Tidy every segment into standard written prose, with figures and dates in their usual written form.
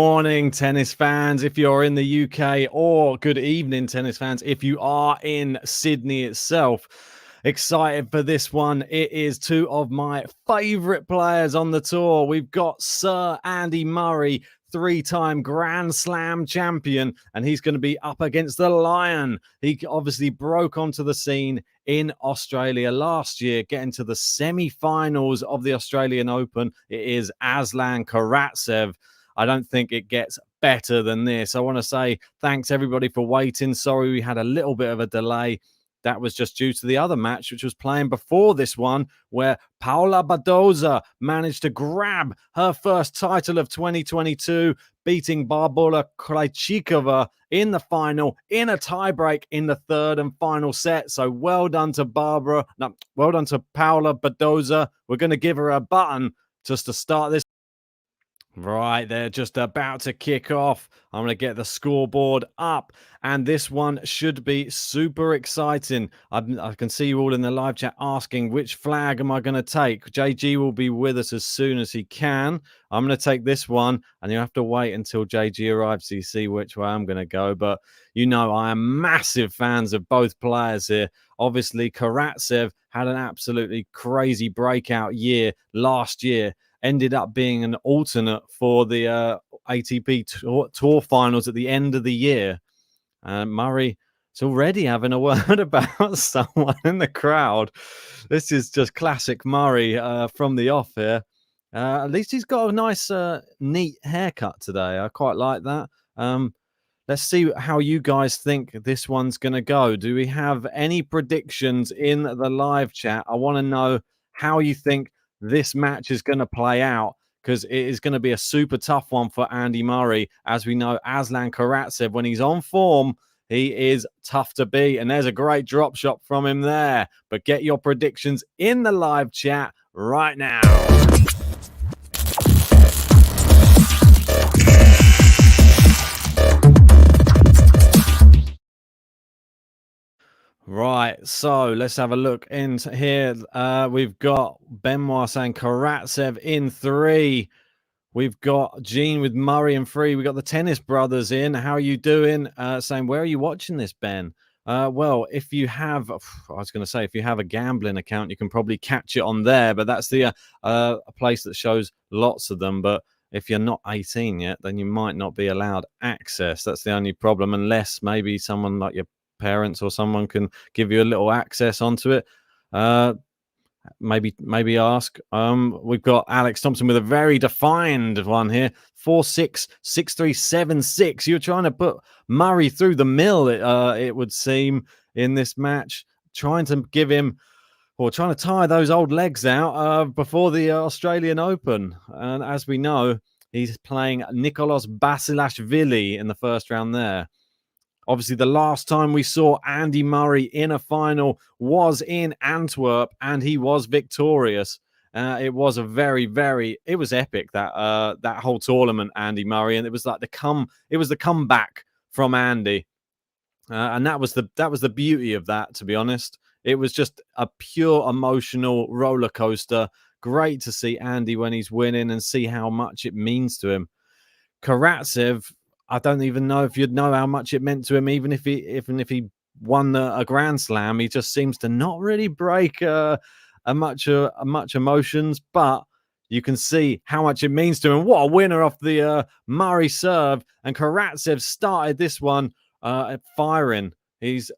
Morning, tennis fans, if you're in the UK, or good evening, tennis fans, if you are in Sydney itself. Excited for this one. It is two of my favorite players on the tour. We've got Sir Andy Murray, three-time Grand Slam champion, and he's going to be up against the Lion. He obviously broke onto the scene in Australia last year, getting to the semi-finals of the Australian Open. It is Aslan Karatsev. I don't think it gets better than this. I want to say thanks everybody for waiting. Sorry we had a little bit of a delay. That was just due to the other match, which was playing before this one, where Paula Badoza managed to grab her first title of 2022, beating Barbora Krejcikova in the final, in a tiebreak in the third and final set. So well done to Paula Badoza. We're going to give her a button just to start this. Right, they're just about to kick off. I'm going to get the scoreboard up, and this one should be super exciting. I can see you all in the live chat asking, which flag am I going to take? JG will be with us as soon as he can. I'm going to take this one, and you have to wait until JG arrives so you see which way I'm going to go. But you know, I am massive fans of both players here. Obviously, Karatsev had an absolutely crazy breakout year last year. Ended up being an alternate for the ATP tour finals at the end of the year. Murray is already having a word about someone in the crowd. This is just classic Murray from the off here. At least he's got a nice, neat haircut today. I quite like that. Let's see how you guys think this one's going to go. Do we have any predictions in the live chat? I want to know how you think this match is going to play out, because it is going to be a super tough one for Andy Murray. As we know, Aslan Karatsev, when he's on form, he is tough to beat. And there's a great drop shot from him there. But get your predictions in the live chat right now. Right, so let's have a look into here. We've got Benoit saying Karatsev in 3. We've got Gene with Murray in 3. We've got the Tennis Brothers in. How are you doing? Saying, where are you watching this, Ben? Well, if you have, I was going to say, if you have a gambling account, you can probably catch it on there. But that's the a place that shows lots of them. But if you're not 18 yet, then you might not be allowed access. That's the only problem, unless maybe someone like your parents or someone can give you a little access onto it. Maybe ask. We've got Alex Thompson with a very defined one here. 4-6, 6-3, 7-6. You're trying to put Murray through the mill, it would seem, in this match, trying to give him, or trying to tire those old legs out before the Australian Open. And as we know, he's playing Nicolas Basilashvili in the first round there. Obviously, the last time we saw Andy Murray in a final was in Antwerp, and he was victorious. It was a it was epic, that that whole tournament, Andy Murray, and it was like the comeback from Andy, and that was the beauty of that. To be honest, it was just a pure emotional roller coaster. Great to see Andy when he's winning and see how much it means to him. Karatsev, I don't even know if you'd know how much it meant to him, even if he won a Grand Slam. He just seems to not really break much emotions, but you can see how much it means to him. What a winner off the Murray serve. And Karatsev started this one firing. He's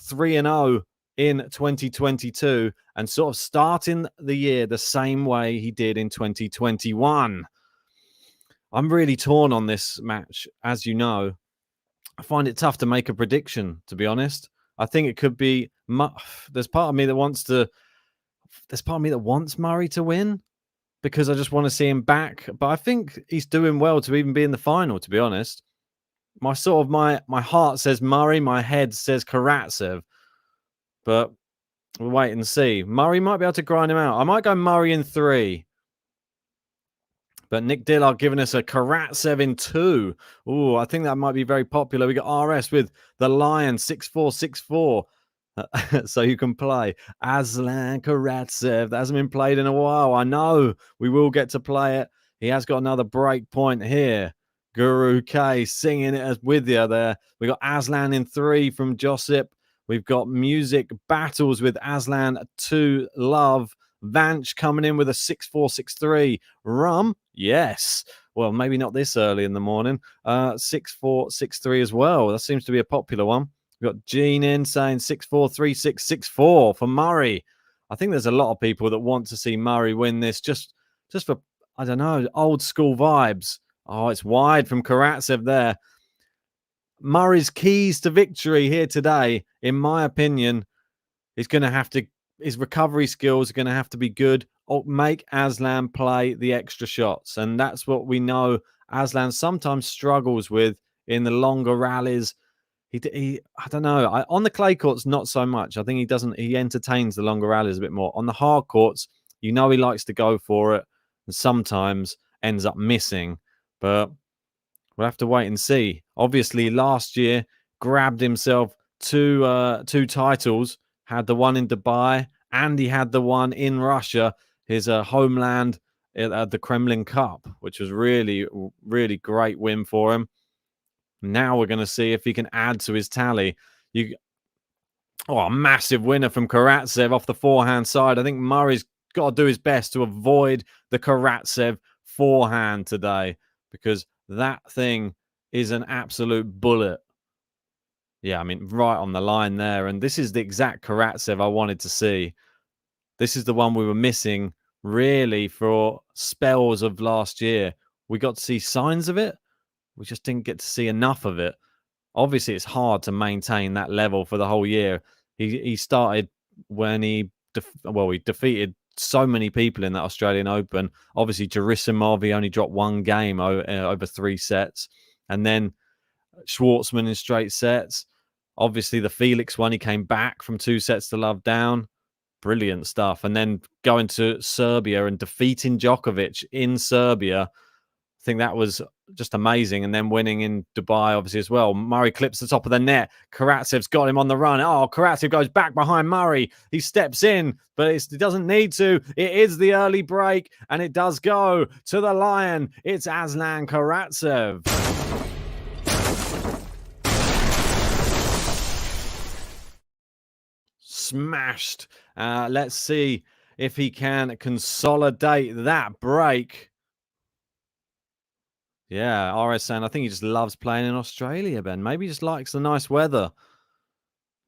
3-0 in 2022 and sort of starting the year the same way he did in 2021. I'm really torn on this match, as you know. I find it tough to make a prediction, to be honest. I think it could be. There's part of me that wants Murray to win, because I just want to see him back. But I think he's doing well to even be in the final, to be honest. My heart says Murray, my head says Karatsev. But we'll wait and see. Murray might be able to grind him out. I might go Murray in 3. But Nick Dillard giving us a Karatsev in 2. Oh, I think that might be very popular. We got RS with the Lion 6-4-6-4. So you can play Aslan Karatsev. That hasn't been played in a while. I know we will get to play it. He has got another break point here. Guru K singing it as with you there. We got Aslan in 3 from Josip. We've got Music Battles with Aslan 2 Love. Vanch coming in with a 6463. Rum, yes. Well, maybe not this early in the morning. 6463 as well. That seems to be a popular one. We've got Gene in saying 643664 for Murray. I think there's a lot of people that want to see Murray win this just for, I don't know, old school vibes. Oh, it's wide from Karatsev there. Murray's keys to victory here today, in my opinion, is going to have to, his recovery skills are going to have to be good or make Aslan play the extra shots. And that's what we know Aslan sometimes struggles with in the longer rallies. He I don't know. On the clay courts, not so much. I think he entertains the longer rallies a bit more. On the hard courts, he likes to go for it and sometimes ends up missing. But we'll have to wait and see. Obviously, last year, grabbed himself two titles, had the one in Dubai and he had the one in Russia, his homeland at the Kremlin Cup, which was really, really great win for him. Now we're going to see if he can add to his tally. A massive winner from Karatsev off the forehand side. I think Murray's got to do his best to avoid the Karatsev forehand today because that thing is an absolute bullet. Yeah, I mean, right on the line there. And this is the exact Karatsev I wanted to see. This is the one we were missing, really, for spells of last year. We got to see signs of it. We just didn't get to see enough of it. Obviously, it's hard to maintain that level for the whole year. He started when he defeated so many people in that Australian Open. Obviously, Gerasimov, he only dropped one game over 3 sets. And then Schwartzman in straight sets. Obviously, the Felix one, he came back from 2 sets to love down. Brilliant stuff. And then going to Serbia and defeating Djokovic in Serbia. I think that was just amazing. And then winning in Dubai, obviously, as well. Murray clips the top of the net. Karatsev's got him on the run. Oh, Karatsev goes back behind Murray. He steps in, but he doesn't need to. It is the early break, and it does go to the Lion. It's Aslan Karatsev. Smashed. Let's see if he can consolidate that break. Yeah, RSN, I think he just loves playing in Australia, Ben. Maybe he just likes the nice weather.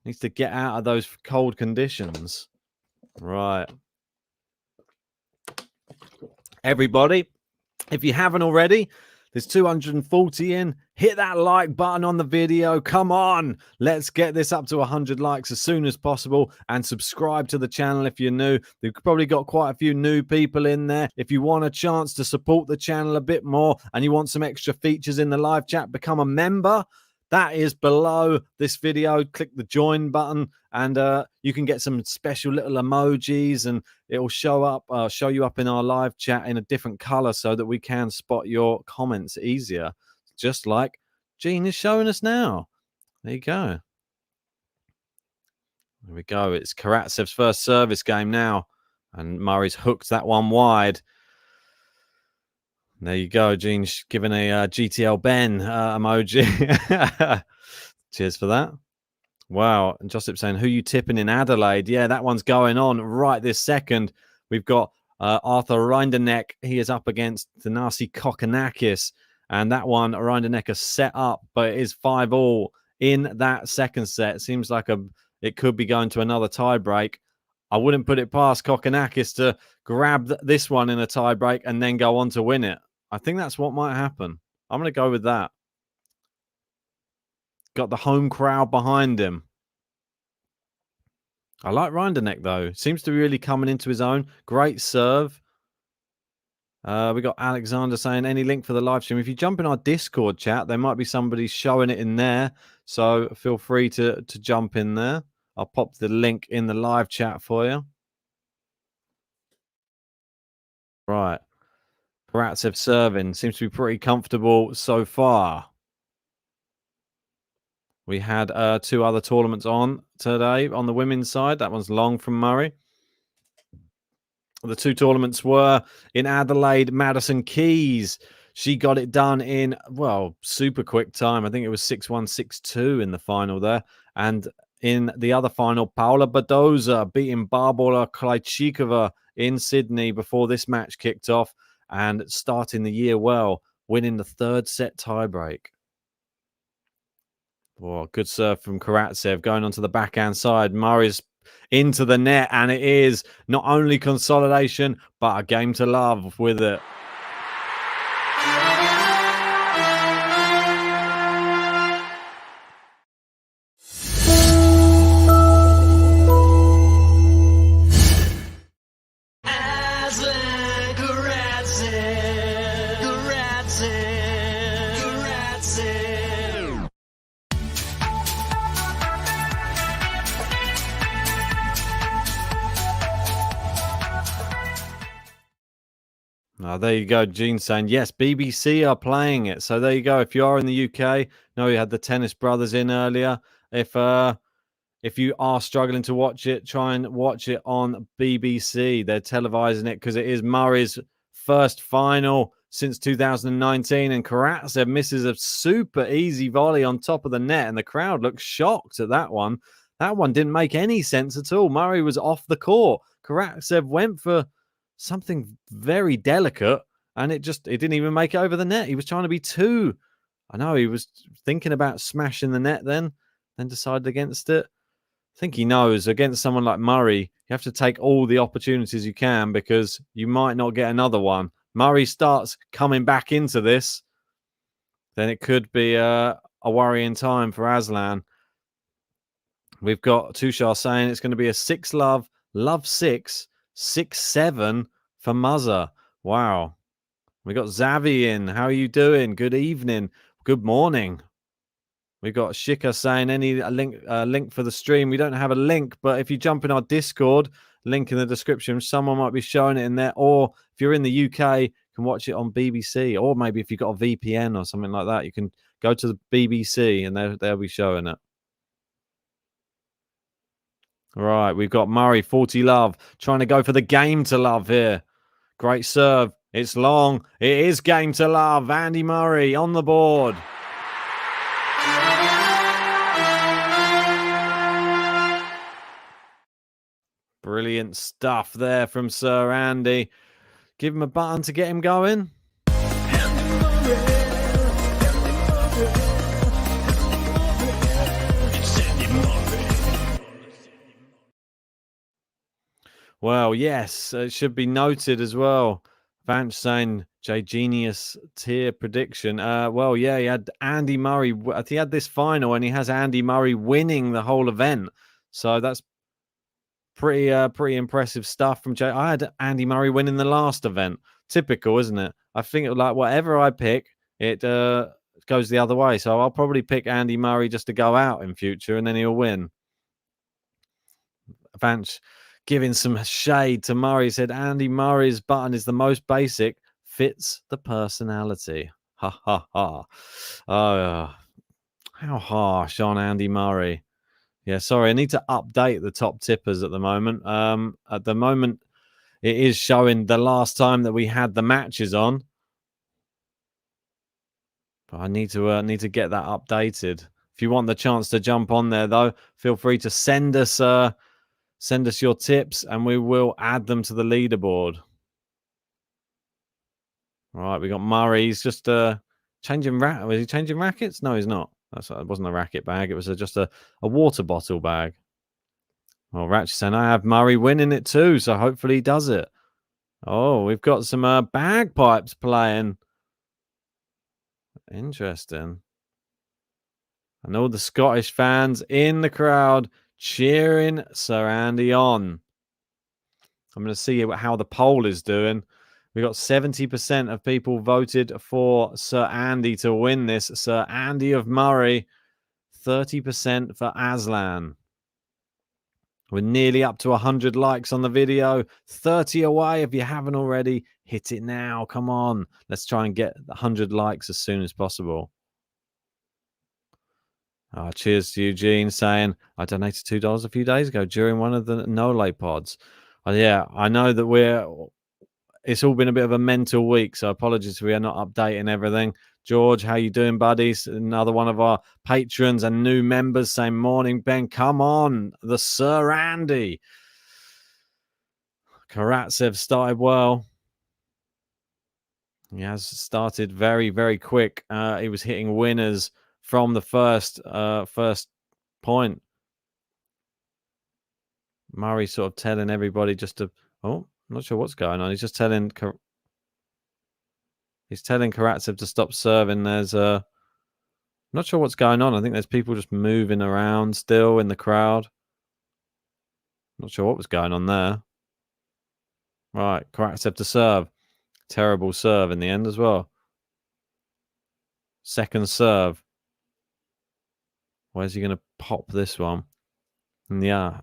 Needs to get out of those cold conditions. Right. Everybody, if you haven't already, there's 240 in. Hit that like button on the video. Come on. Let's get this up to 100 likes as soon as possible. And subscribe to the channel if you're new. We've probably got quite a few new people in there. If you want a chance to support the channel a bit more and you want some extra features in the live chat, become a member. That is below this video. Click the join button and you can get some special little emojis and it will show you up in our live chat in a different color so that we can spot your comments easier. Just like Gene is showing us now. There you go. There we go. It's Karatsev's first service game now. And Murray's hooked that one wide. There you go. Gene's giving a GTL Ben emoji. Cheers for that. Wow. And Josip saying, who you tipping in Adelaide? Yeah, that one's going on right this second. We've got Arthur Rinderneck. He is up against Thanasi Kokkinakis. And that one, Rinderneck is set up, but it is 5-5 in that second set. It seems like it could be going to another tie break. I wouldn't put it past Kokkinakis to grab this one in a tie break and then go on to win it. I think that's what might happen. I'm going to go with that. Got the home crowd behind him. I like Rinderneck, though. Seems to be really coming into his own. Great serve. We got Alexander saying, any link for the live stream? If you jump in our Discord chat, there might be somebody showing it in there. So feel free to jump in there. I'll pop the link in the live chat for you. Right. Karatsev serving. Seems to be pretty comfortable so far. We had 2 other tournaments on today on the women's side. That one's long from Murray. The 2 tournaments were in Adelaide, Madison Keys. She got it done in, well, super quick time. I think it was 6-1, 6-2 in the final there. And in the other final, Paula Badoza beating Barbara Krejcikova in Sydney before this match kicked off and starting the year well, winning the third set tiebreak. Oh, good serve from Karatsev going onto the backhand side. Murray's into the net, and it is not only consolidation, but a game to love with it. Aslan, Karatsev, Karatsev, Karatsev. There you go. Gene saying, yes, BBC are playing it. So there you go. If you are in the UK, we had the Tennis Brothers in earlier. If you are struggling to watch it, try and watch it on BBC. They're televising it because it is Murray's first final since 2019. And Karatsev misses a super easy volley on top of the net. And the crowd looks shocked at that one. That one didn't make any sense at all. Murray was off the court. Karatsev went for something very delicate. And it didn't even make it over the net. He was trying to be too. I know he was thinking about smashing the net then decided against it. I think he knows against someone like Murray, you have to take all the opportunities you can because you might not get another one. Murray starts coming back into this, then it could be a worrying time for Aslan. We've got Tushar saying it's going to be a 6-love, love 6, 6-7 for Muzza. Wow. We got Zavi in. How are you doing? Good evening. Good morning. We got Shika saying any link for the stream. We don't have a link, but if you jump in our Discord, link in the description, someone might be showing it in there. Or if you're in the UK, you can watch it on BBC. Or maybe if you've got a VPN or something like that, you can go to the BBC and they'll be showing it. Right, we've got Murray, 40 love, trying to go for the game to love here. Great serve. It's long. It is game to love. Andy Murray on the board. Brilliant stuff there from Sir Andy. Give him a button to get him going. Well, yes, it should be noted as well. Vance saying J Genius tier prediction. Well, yeah, he had Andy Murray. He had this final and he has Andy Murray winning the whole event. So that's pretty impressive stuff from Jay. I had Andy Murray winning the last event. Typical, isn't it? I think it, like whatever I pick, it goes the other way. So I'll probably pick Andy Murray just to go out in future and then he'll win. Vance giving some shade to Murray, said Andy Murray's button is the most basic, fits the personality. Ha ha ha. Oh, how harsh on Andy Murray. Yeah, sorry, I need to update the top tippers at the moment. At the moment, it is showing the last time that we had the matches on. But I need to get that updated. If you want the chance to jump on there, though, feel free to send us your tips and we will add them to the leaderboard. All right, we got Murray. He's just changing was he changing rackets? No, he's not. It wasn't a racket bag. It was just a water bottle bag. Well, Ratchet saying I have Murray winning it too, so hopefully he does it. Oh, we've got some bagpipes playing. Interesting. And all the Scottish fans in the crowd cheering Sir Andy on. I'm going to see how the poll is doing. We got 70% of people voted for Sir Andy to win this. Sir Andy of Murray, 30% for Aslan. We're nearly up to 100 likes on the video. 30 away. If you haven't already, hit it now. Come on. Let's try and get 100 likes as soon as possible. Cheers to Eugene saying, I donated $2 a few days ago during one of the Nole pods. Yeah, I know that it's all been a bit of a mental week, so apologies if we are not updating everything. George, how you doing, buddies? Another one of our patrons and new members saying, morning, Ben. Come on, the Sir Andy. Karatsev started well. He has started very, very quick. He was hitting winners from the first point. Murray sort of telling everybody just to... Oh, I'm not sure what's going on. He's just telling... He's telling Karatsev to stop serving. There's I'm not sure what's going on. I think there's people just moving around still in the crowd. Not sure what was going on there. Right, Karatsev to serve. Terrible serve in the end as well. Second serve. Where's he going to pop this one? And yeah,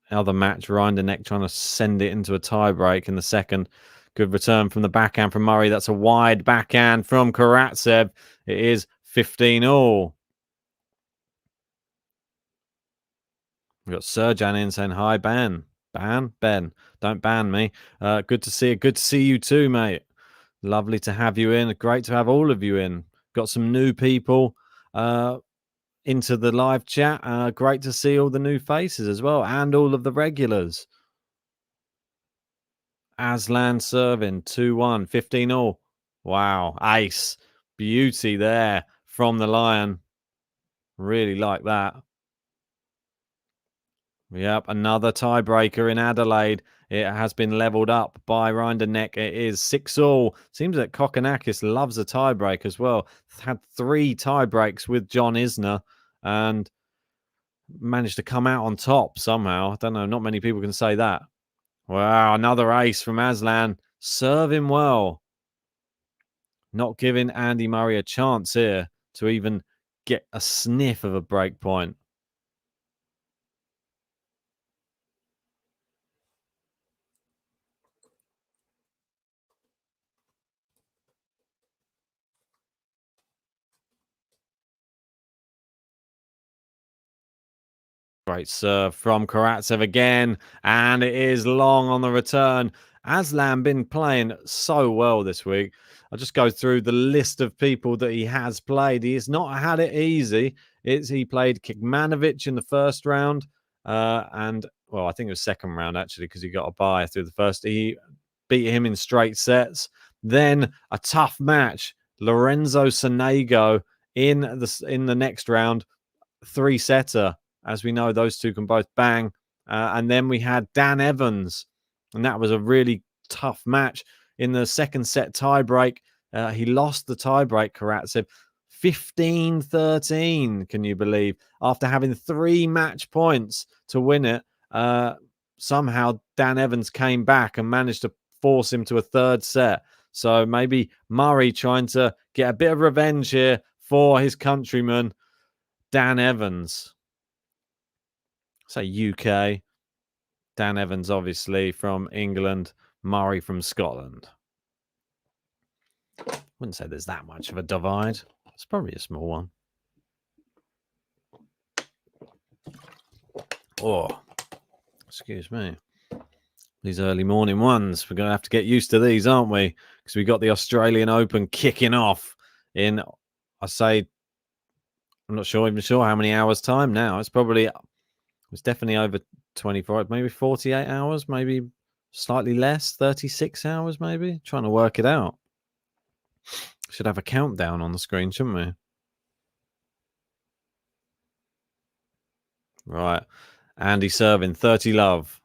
other match, Rinderknecht trying to send it into a tie-break in the second. Good return from the backhand from Murray. That's a wide backhand from Karatsev. It is 15-all. We've got Serjan in saying, hi, Ben. Ben, don't ban me. Good to see you. Good to see you too, mate. Lovely to have you in. Great to have all of you in. Got some new people into the live chat. Great to see all the new faces as well, and all of the regulars. Aslan serving 2-1, 15-all. Wow, ace. Beauty there from the Lion. Really like that. Yep, another tiebreaker in Adelaide. It has been leveled up by Rinderknecht. It is 6-all. Seems that Kokkinakis loves a tiebreak as well. Had 3 tiebreaks with John Isner and managed to come out on top somehow. I don't know. Not many people can say that. Wow, another ace from Aslan. Serving well. Not giving Andy Murray a chance here to even get a sniff of a break point. Great serve from Karatsev again, and it is long on the return. Aslan been playing so well this week. I'll just go through the list of people that he has played. He has not had it easy. He played Kikmanovic in the first round, and well, I think it was second round actually because he got a bye through the first. He beat him in straight sets. Then a tough match, Lorenzo Sonego in the next round, 3-setter. As we know, those two can both bang. And then we had Dan Evans, and that was a really tough match. In the second set tiebreak, he lost the tiebreak, Karatsev, 15-13, can you believe? After having 3 match points to win it, somehow Dan Evans came back and managed to force him to a third set. So maybe Murray trying to get a bit of revenge here for his countryman, Dan Evans. Say UK. Dan Evans, obviously, from England. Murray from Scotland. Wouldn't say there's that much of a divide. It's probably a small one. Oh, excuse me. These early morning ones. We're going to have to get used to these, aren't we? Because we got the Australian Open kicking off in, I say, I'm not even sure how many hours time now. It's definitely over 24, maybe 48 hours, maybe slightly less, 36 hours, maybe. Trying to work it out. Should have a countdown on the screen, shouldn't we? Right. Andy serving, 30 love.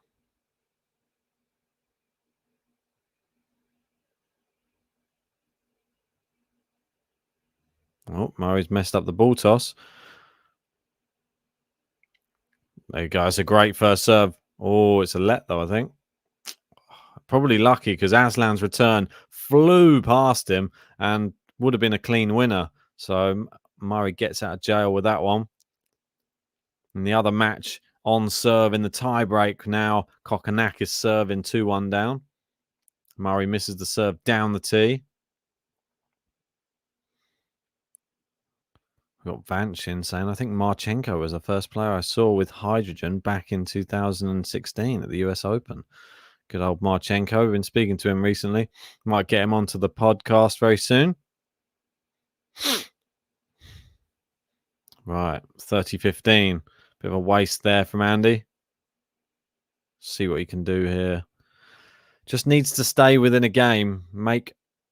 Oh, Murray's messed up the ball toss. There you go. It's a great first serve. Oh, it's a let, though, I think. Probably lucky because Aslan's return flew past him and would have been a clean winner. So Murray gets out of jail with that one. And the other match on serve in the tiebreak now. Kokkinakis serving 2-1 down. Murray misses the serve down the tee. We've got Vanchin saying, I think Marchenko was the first player I saw with hydrogen back in 2016 at the US Open. Good old Marchenko. We've been speaking to him recently. Might get him onto the podcast very soon. Right, 30-15. Bit of a waste there from Andy. See what he can do here. Just needs to stay within a game.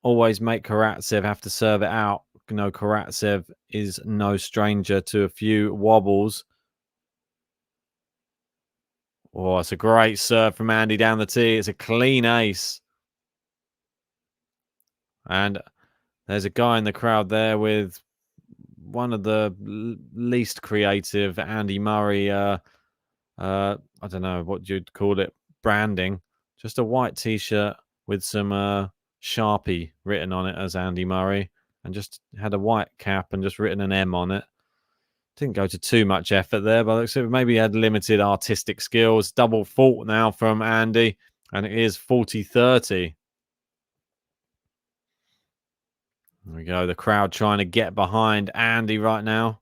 Always make Karatsev have to serve it out. You know, Karatsev is no stranger to a few wobbles. Oh, it's a great serve from Andy down the tee. It's a clean ace. And there's a guy in the crowd there with one of the least creative Andy Murray, I don't know what you'd call it, branding. Just a white T-shirt with some Sharpie written on it as Andy Murray, and just had a white cap and just written an M on it. Didn't go to too much effort there, but maybe he had limited artistic skills. Double fault now from Andy, and it is 40-30. There we go. The crowd trying to get behind Andy right now.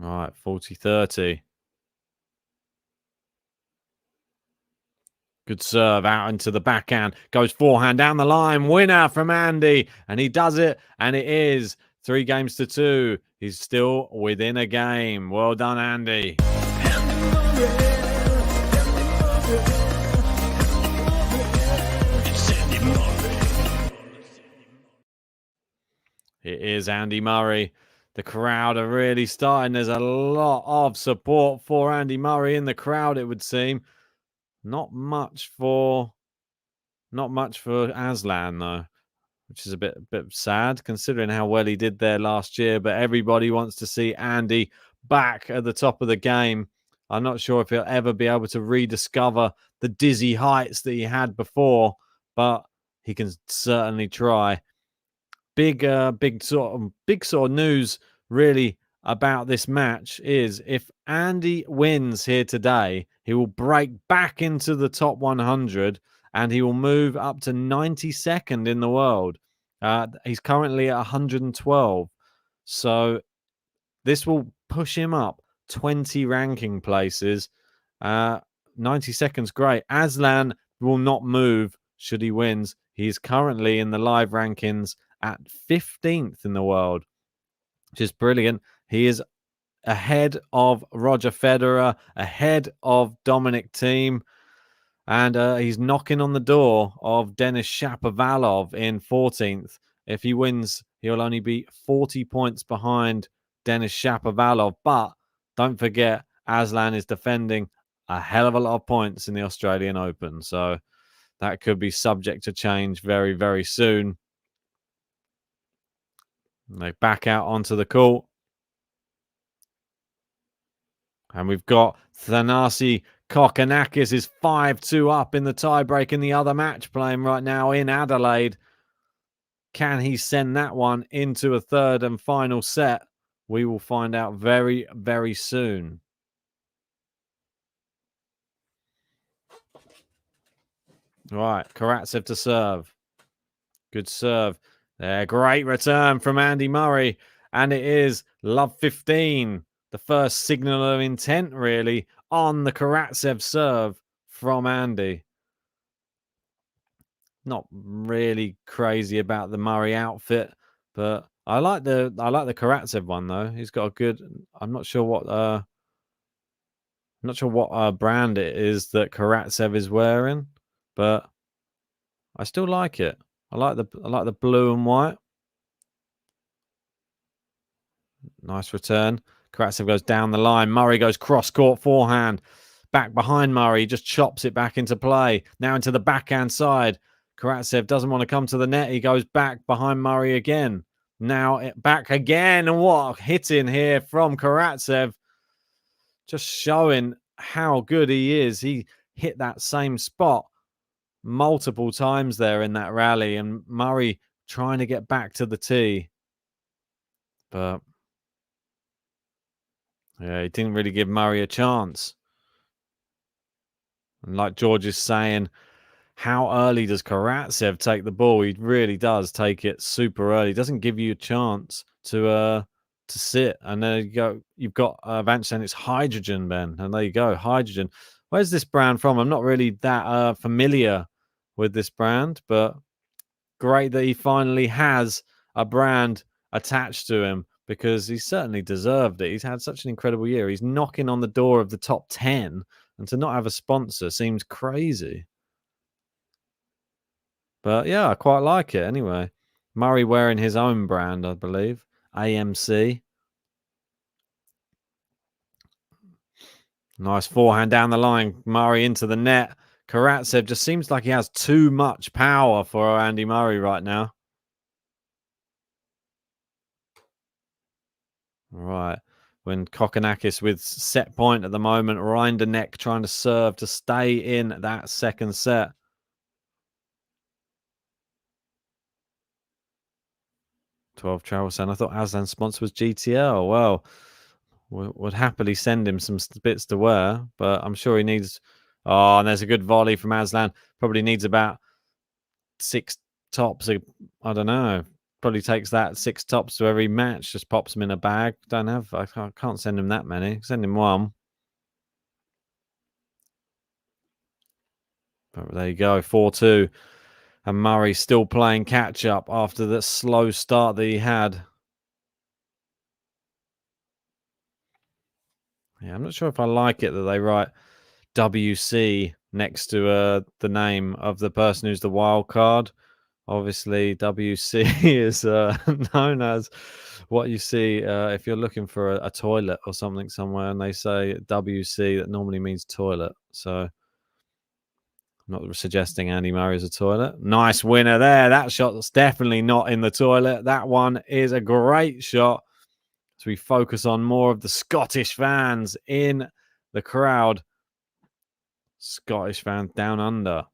All right, 40-30. Good serve out into the backhand. Goes forehand down the line. Winner from Andy. And he does it. And it is 3-2. He's still within a game. Well done, Andy. It is Andy Murray. The crowd are really starting. There's a lot of support for Andy Murray in the crowd, it would seem. Not much for Aslan though, which is a bit sad considering how well he did there last year. But everybody wants to see Andy back at the top of the game. I'm not sure if he'll ever be able to rediscover the dizzy heights that he had before, but he can certainly try. Big sort of news really about this match is if Andy wins here today, he will break back into the top 100 and he will move up to 92nd in the world. He's currently at 112. So this will push him up 20 ranking places. 92nd's great. Aslan will not move should he wins. He's currently in the live rankings at 15th in the world, which is brilliant. He is ahead of Roger Federer, ahead of Dominic Thiem, and he's knocking on the door of Denis Shapovalov in 14th. If he wins, he'll only be 40 points behind Denis Shapovalov. But don't forget, Aslan is defending a hell of a lot of points in the Australian Open. So that could be subject to change very, very soon. They back out onto the court. And we've got Thanasi Kokkinakis is 5-2 up in the tiebreak in the other match playing right now in Adelaide. Can he send that one into a third and final set? We will find out very, very soon. Right, Karatsev to serve. Good serve. There, great return from Andy Murray. And it is love 15. The first signal of intent, really, on the Karatsev serve from Andy. Not really crazy about the Murray outfit, but I like the Karatsev one though. He's got a good. I'm not sure what brand it is that Karatsev is wearing, but I still like it. I like the blue and white. Nice return. Karatsev goes down the line. Murray goes cross-court forehand. Back behind Murray. Just chops it back into play. Now into the backhand side. Karatsev doesn't want to come to the net. He goes back behind Murray again. Now back again. And what a hitting here from Karatsev. Just showing how good he is. He hit that same spot multiple times there in that rally. And Murray trying to get back to the tee. But yeah, he didn't really give Murray a chance. And like George is saying, how early does Karatsev take the ball? He really does take it super early. He doesn't give you a chance to to sit. And there you go. You've got Vance saying it's hydrogen, Ben. And there you go, hydrogen. Where's this brand from? I'm not really that familiar with this brand, but great that he finally has a brand attached to him, because he certainly deserved it. He's had such an incredible year. He's knocking on the door of the top 10, and to not have a sponsor seems crazy. But yeah, I quite like it anyway. Murray wearing his own brand, I believe. AMC. Nice forehand down the line. Murray into the net. Karatsev just seems like he has too much power for Andy Murray right now. Right. When Kokkinakis with set point at the moment, Rinderneck trying to serve to stay in that second set. $12 travel sound. I thought Aslan's sponsor was GTL. Well, would happily send him some bits to wear, but I'm sure he needs. Oh, and there's a good volley from Aslan. Probably needs about 6 tops. I don't know. Probably takes that 6 tops to every match. Just pops them in a bag. I can't send him that many. Send him one. But there you go, 4-2. And Murray still playing catch up after the slow start that he had. Yeah, I'm not sure if I like it that they write WC next to the name of the person who's the wild card. Obviously, WC is known as what you see if you're looking for a toilet or something somewhere, and they say WC, that normally means toilet. So I'm not suggesting Andy Murray is a toilet. Nice winner there. That shot's definitely not in the toilet. That one is a great shot. So we focus on more of the Scottish fans in the crowd. Scottish fans down under.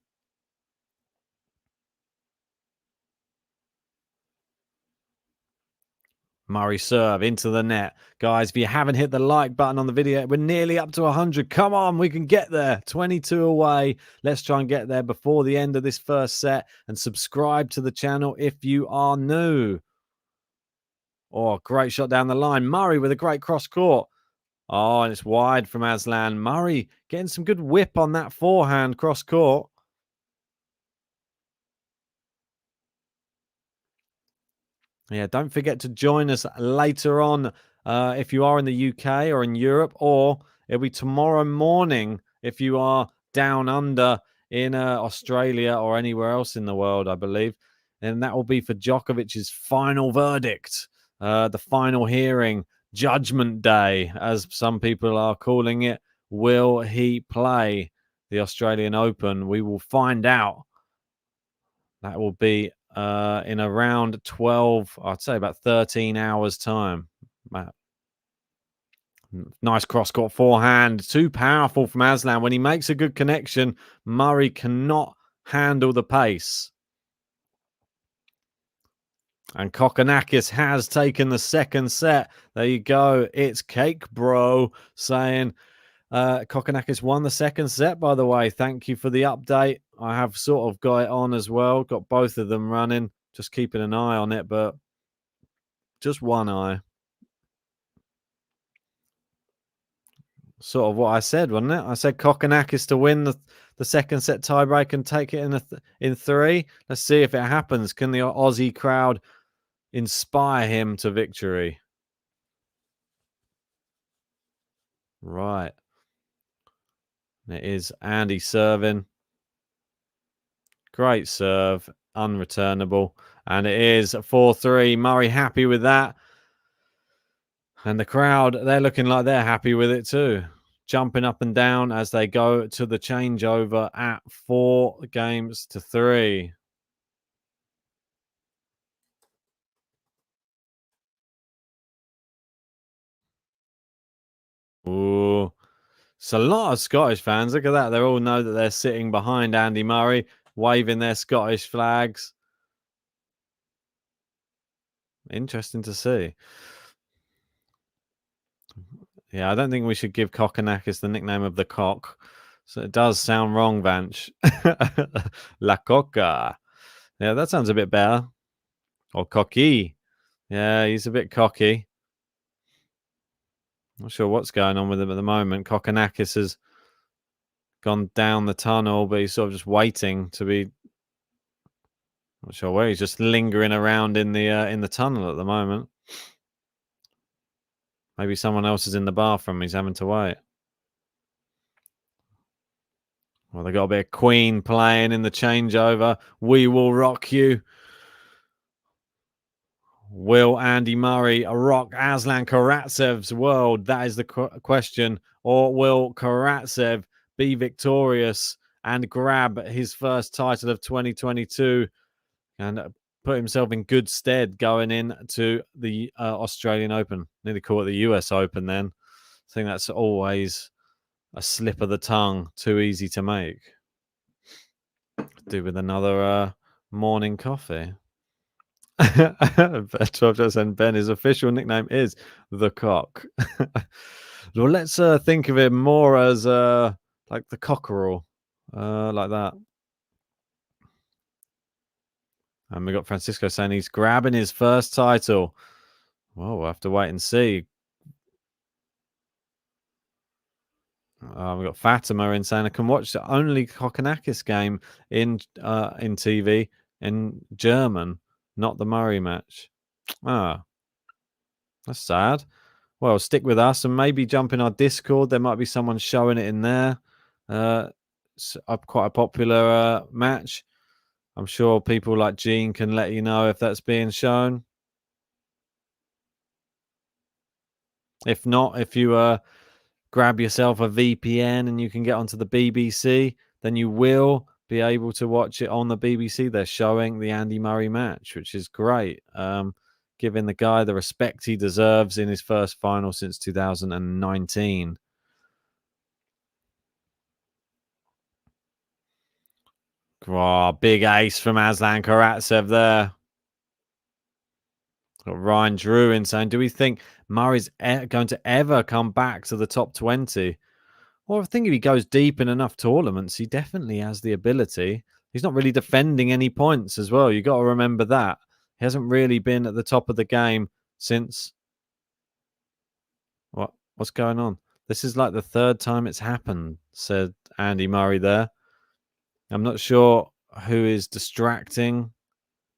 Murray serve into the net. Guys, if you haven't hit the like button on the video, we're nearly up to 100. Come on, we can get there. 22 away. Let's try and get there before the end of this first set. And subscribe to the channel if you are new. Oh, great shot down the line. Murray with a great cross court. Oh, and it's wide from Aslan. Murray getting some good whip on that forehand cross court. Yeah, don't forget to join us later on if you are in the UK or in Europe, or it'll be tomorrow morning if you are down under in Australia or anywhere else in the world, I believe. And that will be for Djokovic's final verdict, the final hearing, Judgment Day, as some people are calling it. Will he play the Australian Open? We will find out. That will be in around 12, I'd say about 13 hours time. Nice cross-court forehand. Too powerful from Aslan. When he makes a good connection, Murray cannot handle the pace. And Kokkinakis has taken the second set. There you go. It's cake, bro, saying Kokkinakis won the second set, by the way. Thank you for the update. I have sort of got it on as well. Got both of them running. Just keeping an eye on it, but just one eye. Sort of what I said, wasn't it? I said Kokkinakis to win the second set tiebreak and take it in 3. Let's see if it happens. Can the Aussie crowd inspire him to victory? Right. It is Andy serving. Great serve, unreturnable. And it is 4-3. Murray happy with that. And the crowd, they're looking like they're happy with it too. Jumping up and down as they go to the changeover at 4-3. Ooh. It's a lot of Scottish fans. Look at that. They all know that they're sitting behind Andy Murray, waving their Scottish flags. Interesting to see. Yeah, I don't think we should give Kokkinakis the nickname of the cock. So it does sound wrong, Vanch. La Coca. Yeah, that sounds a bit better. Or cocky. Yeah, he's a bit cocky. Not sure what's going on with him at the moment. Kokkinakis has gone down the tunnel, but he's sort of just waiting to be. Not sure where he's just lingering around in the tunnel at the moment. Maybe someone else is in the bathroom. He's having to wait. Well, they got a bit of Queen playing in the changeover. We Will Rock You. Will Andy Murray rock Aslan Karatsev's world? That is the question. Or will Karatsev be victorious and grab his first title of 2022 and put himself in good stead going into the Australian Open? Nearly call it the US Open then. I think that's always a slip of the tongue, too easy to make. Do with another morning coffee. 12% Ben, his official nickname is the Cock. Well, let's think of him more as like the cockerel, like that. And we got Francisco saying he's grabbing his first title. Well, we'll have to wait and see. We got Fatima in saying I can watch the only Kokkinakis game in TV in German, not the Murray match. Ah, that's sad. Well, stick with us and maybe jump in our Discord. There might be someone showing it in there. It's quite a popular match. I'm sure people like Gene can let you know if that's being shown. If not, if you grab yourself a VPN and you can get onto the BBC, then you will be able to watch it on the BBC. They're showing the Andy Murray match, which is great. Giving the guy the respect he deserves in his first final since 2019. Oh, big ace from Aslan Karatsev there. Got Ryan Drew in saying, do we think Murray's going to ever come back to the top 20? Well, I think if he goes deep in enough tournaments, he definitely has the ability. He's not really defending any points as well. You got to remember that. He hasn't really been at the top of the game since... What's going on? This is like the third time it's happened, said Andy Murray there. I'm not sure who is distracting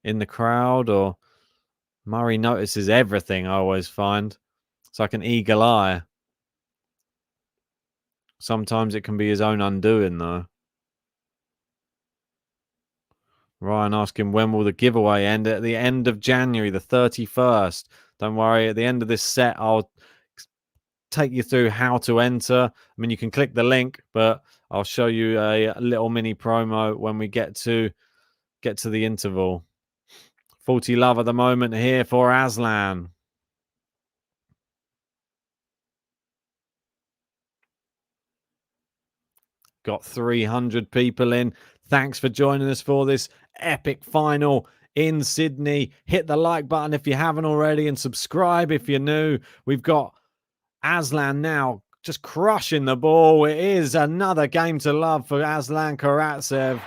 in the crowd, or Murray notices everything, I always find. It's like an eagle eye. Sometimes it can be his own undoing, though. Ryan asking when will the giveaway end? At the end of January, the 31st. Don't worry, at the end of this set, I'll take you through how to enter. I mean, you can click the link, but I'll show you a little mini promo when we get to the interval. 40 love at the moment here for Aslan. Got 300 people in. Thanks for joining us for this epic final in Sydney. Hit the like button if you haven't already and subscribe if you're new. We've got Aslan now just crushing the ball. It is another game to love for Aslan Karatsev.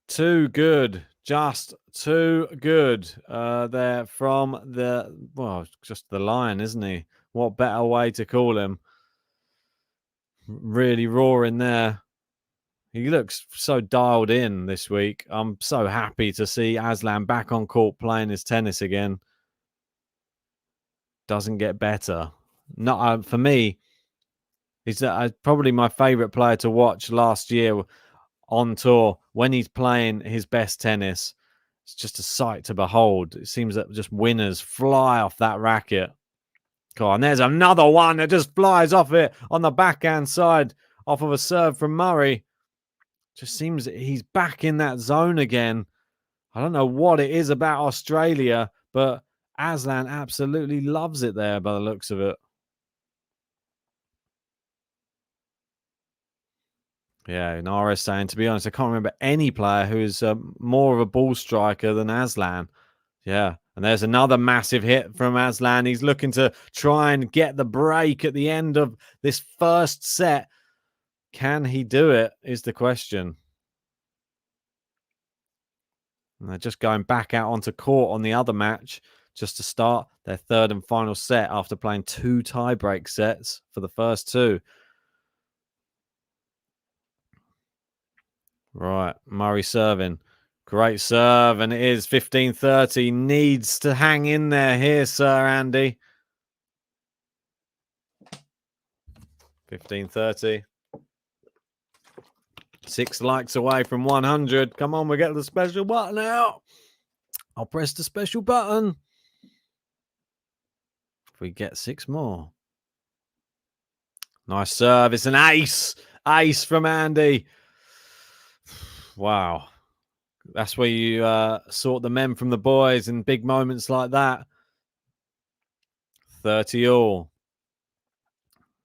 Too good. Just too good. There from just the Lion, isn't he? What better way to call him? Really roaring there. He looks so dialed in this week. I'm so happy to see Aslan back on court playing his tennis again. Doesn't get better. Not for me. He's probably my favorite player to watch last year on tour when he's playing his best tennis. It's just a sight to behold. It seems that just winners fly off that racket. God, and there's another one that just flies off it on the backhand side off of a serve from Murray. Just seems he's back in that zone again. I don't know what it is about Australia, but Aslan absolutely loves it there by the looks of it. Yeah, Nara is saying, to be honest, I can't remember any player who is more of a ball striker than Aslan. Yeah, and there's another massive hit from Aslan. He's looking to try and get the break at the end of this first set. Can he do it, is the question. And they're just going back out onto court on the other match just to start their third and final set after playing 2 tie-break sets for the first 2. Right, Murray serving. Great serve, and it is 15-30. Needs to hang in there here, Sir Andy. 15-30. 6 likes away from 100. Come on, we'll get the special button out. I'll press the special button. If we get 6 more. Nice serve. It's an ace. Ace from Andy. Wow. That's where you sort the men from the boys in big moments like that. 30 all.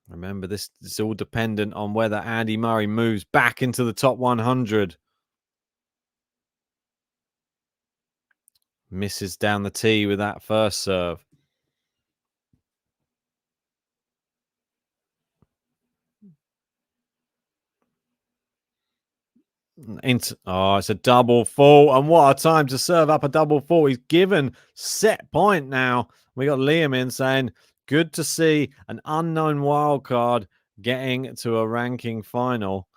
Remember, this is all dependent on whether Andy Murray moves back into the top 100. Misses down the tee with that first serve. It's a double fault. And what a time to serve up a double fault. He's given set point now. We got Liam in saying, good to see an unknown wild card getting to a ranking final.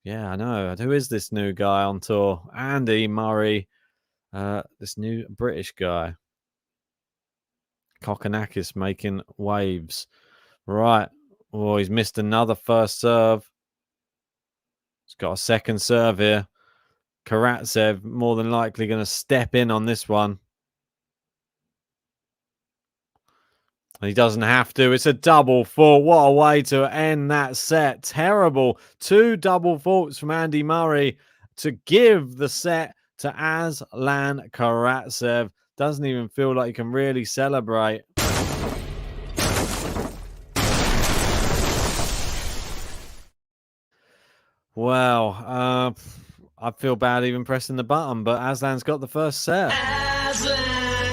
Yeah, I know. Who is this new guy on tour? Andy Murray. This new British guy. Kokonakis making waves. Right. Oh, he's missed another first serve. He's got a second serve here. Karatsev more than likely going to step in on this one. And he doesn't have to. It's a double fault. What a way to end that set. Terrible. 2 double faults from Andy Murray to give the set to Aslan Karatsev. Doesn't even feel like he can really celebrate. Well, I feel bad even pressing the button, but Aslan's got the first set. Aslan,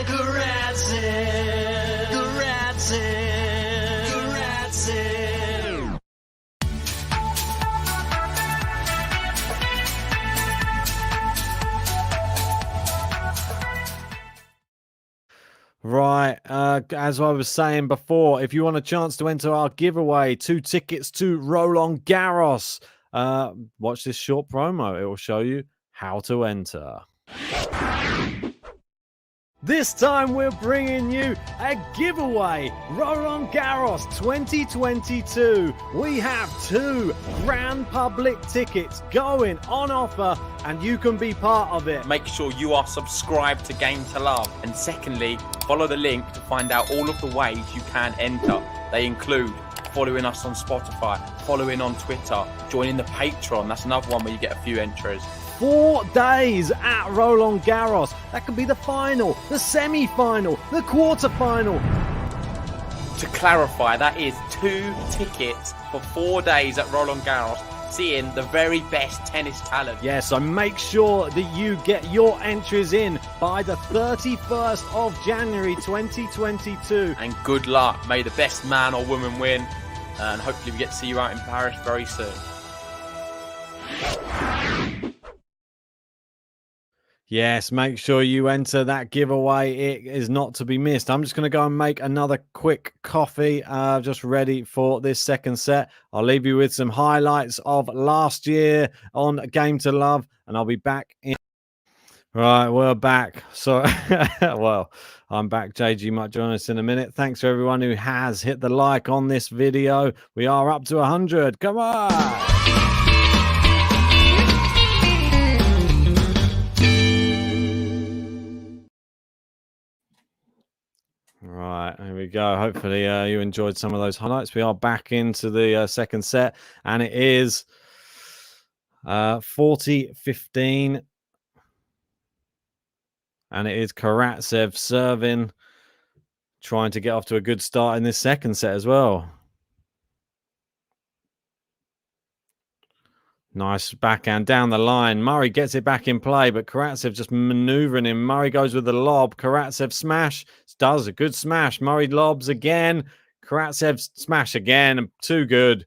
Karatsev, Karatsev, Karatsev. Right, as I was saying before, if you want a chance to enter our giveaway, 2 tickets to Roland Garros, watch this short promo. It will show you how to enter. This time we're bringing you a giveaway, Roland Garros 2022. We have 2 grand public tickets going on offer, and you can be part of it. Make sure you are subscribed to Game to Love. And secondly, follow the link to find out all of the ways you can enter. They include following us on Spotify, following on Twitter, joining the Patreon. That's another one where you get a few entries. 4 days at Roland Garros. That could be the final, the semi-final, the quarter-final. To clarify, that is 2 tickets for 4 days at Roland Garros, seeing the very best tennis talent. Yeah, so make sure that you get your entries in by the 31st of January 2022. And good luck. May the best man or woman win. And hopefully we get to see you out in Paris very soon. Yes, make sure you enter that giveaway. It is not to be missed. I'm just going to go and make another quick coffee, just ready for this second set. I'll leave you with some highlights of last year on Game to Love, and I'll be back in. Right, we're back. So, well, I'm back. JG might join us in a minute. Thanks for everyone who has hit the like on this video. We are up to 100. Come on. Right, here we go. Hopefully you enjoyed some of those highlights. We are back into the second set, and it is 40-15. And it is Karatsev serving, trying to get off to a good start in this second set as well. Nice backhand down the line. Murray gets it back in play, but Karatsev just maneuvering him. Murray goes with the lob. Karatsev smash. Does a good smash. Murray lobs again. Karatsev smash again. Too good.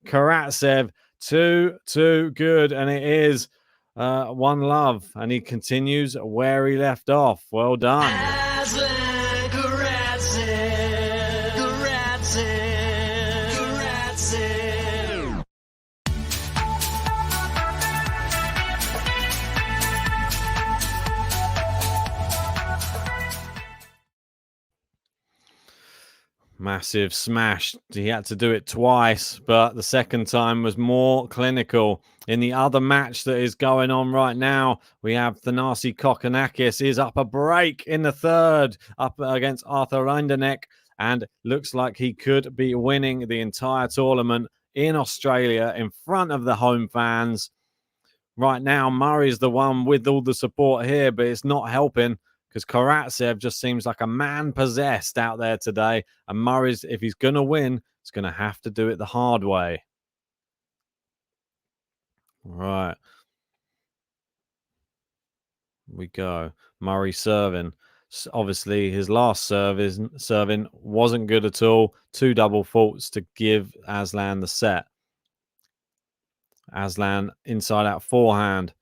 Karatsev too good. And it is One love, and he continues where he left off. Well done. Aslan, Karatsev, Karatsev, Karatsev. Massive smash. He had to do it twice, but the second time was more clinical. In the other match that is going on right now, we have Thanasi Kokkinakis is up a break in the third, up against Arthur Rinderneck, and looks like he could be winning the entire tournament in Australia in front of the home fans. Right now, Murray's the one with all the support here, but it's not helping, because Karatsev just seems like a man possessed out there today. And Murray's, if he's going to win, he's going to have to do it the hard way. Right. We go. Murray serving. Obviously, his last serving wasn't good at all. 2 double faults to give Aslan the set. Aslan inside out forehand.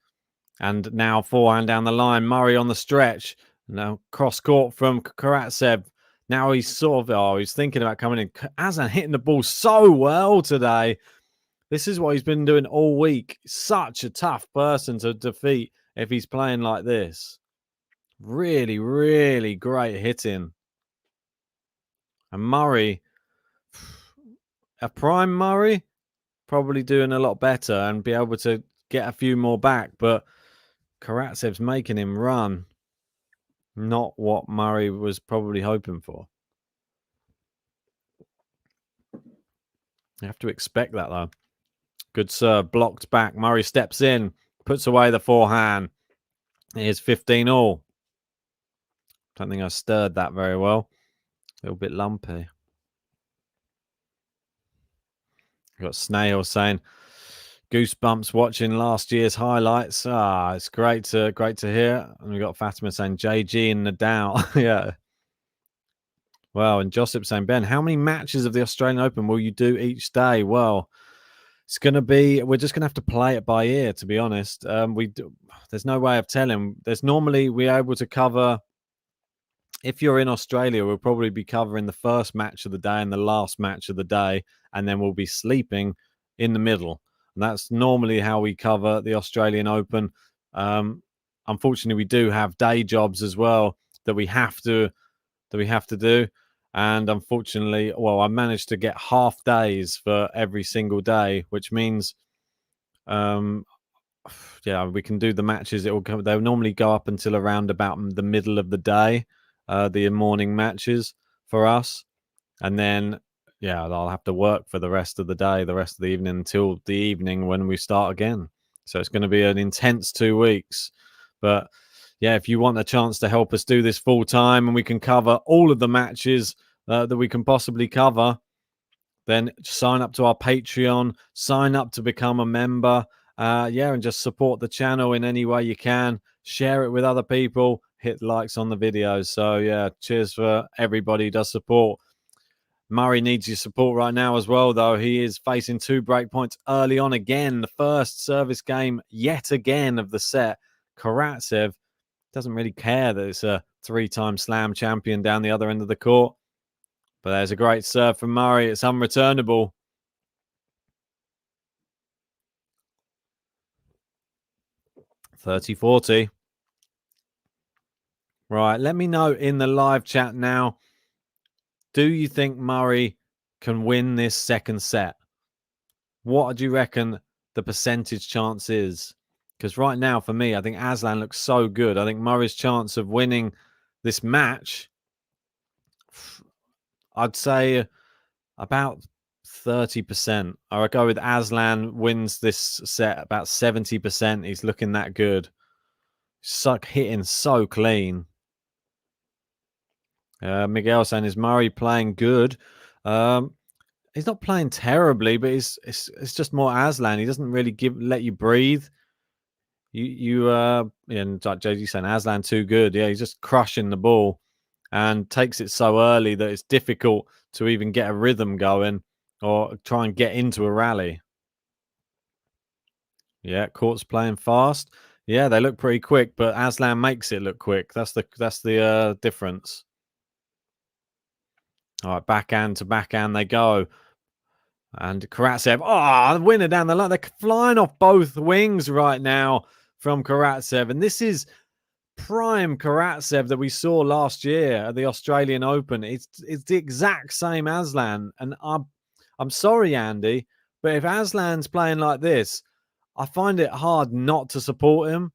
And now forehand down the line. Murray on the stretch. Now cross court from Karatsev. Now he's sort of, he's thinking about coming in. Aslan hitting the ball so well today. This is what he's been doing all week. Such a tough person to defeat if he's playing like this. Really, really great hitting. And Murray, a prime Murray, probably doing a lot better and be able to get a few more back. But Karatsev's making him run. Not what Murray was probably hoping for. You have to expect that, though. Good serve, blocked back. Murray steps in, puts away the forehand. Here's 15 all. Don't think I stirred that very well. A little bit lumpy. We've got Snail saying, goosebumps watching last year's highlights. It's great to hear. And we got Fatima saying JG and Nadal. Yeah. Well, and Josip saying, Ben, how many matches of the Australian Open will you do each day? Well, it's going to be, we're just going to have to play it by ear, to be honest. There's no way of telling. There's normally we're able to cover, if you're in Australia, we'll probably be covering the first match of the day and the last match of the day, and then we'll be sleeping in the middle. And that's normally how we cover the Australian Open. Unfortunately, we do have day jobs as well that we have to do. And unfortunately, well, I managed to get half days for every single day, which means, we can do the matches. They'll normally go up until around about the middle of the day, the morning matches for us. And then, I'll have to work for the rest of the day, the rest of the evening until the evening when we start again. So it's going to be an intense 2 weeks. But if you want a chance to help us do this full time and we can cover all of the matches that we can possibly cover, then sign up to our Patreon, sign up to become a member, and just support the channel in any way you can. Share it with other people, hit likes on the videos. So, cheers for everybody who does support. Murray needs your support right now as well, though. He is facing 2 break points early on again. The first service game yet again of the set. Karatsev doesn't really care that it's a 3-time slam champion down the other end of the court. But there's a great serve from Murray. It's unreturnable. $30-40. Right, let me know in the live chat now. Do you think Murray can win this second set? What do you reckon the percentage chance is? Because right now, for me, I think Aslan looks so good. I think Murray's chance of winning this match, I'd say about 30%. I would go with Aslan wins this set about 70%. He's looking that good. Hitting so clean. Miguel saying, is Murray playing good? He's not playing terribly, but it's just more Aslan. He doesn't really let you breathe. And like JG saying, Aslan too good. Yeah, he's just crushing the ball and takes it so early that it's difficult to even get a rhythm going or try and get into a rally. Yeah, court's playing fast. Yeah, they look pretty quick, but Aslan makes it look quick. That's the difference. All right, backhand to backhand they go. And Karatsev, the winner down the line. They're flying off both wings right now from Karatsev. And this is prime Karatsev that we saw last year at the Australian Open. It's the exact same Aslan. And I'm sorry, Andy, but if Aslan's playing like this, I find it hard not to support him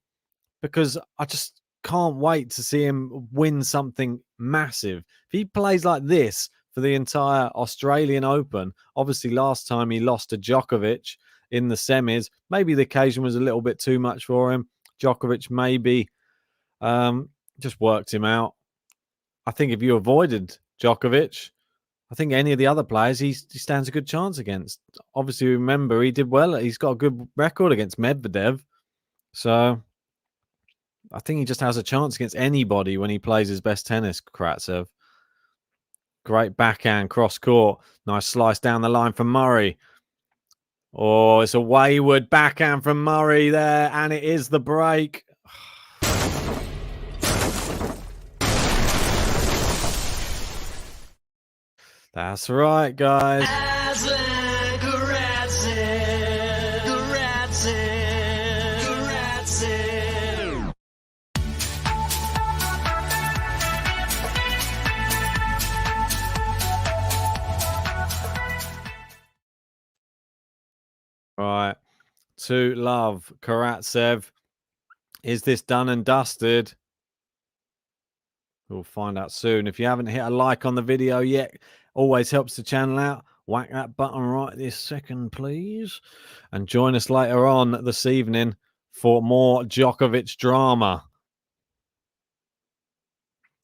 because I just can't wait to see him win something massive. If he plays like this for the entire Australian Open, obviously last time he lost to Djokovic in the semis, maybe the occasion was a little bit too much for him. Djokovic maybe just worked him out. I think if you avoided Djokovic, I think any of the other players he stands a good chance against. Obviously, remember, he did well. He's got a good record against Medvedev. So I think he just has a chance against anybody when he plays his best tennis, Karatsev. Great backhand, cross court. Nice slice down the line from Murray. Oh, it's a wayward backhand from Murray there, and it is the break. That's right, guys. Aslan Karatsev, Karatsev, Karatsev. Right. To love, Karatsev. Is this done and dusted? We'll find out soon. If you haven't hit a like on the video yet, always helps the channel out. Whack that button right this second, please. And join us later on this evening for more Djokovic drama.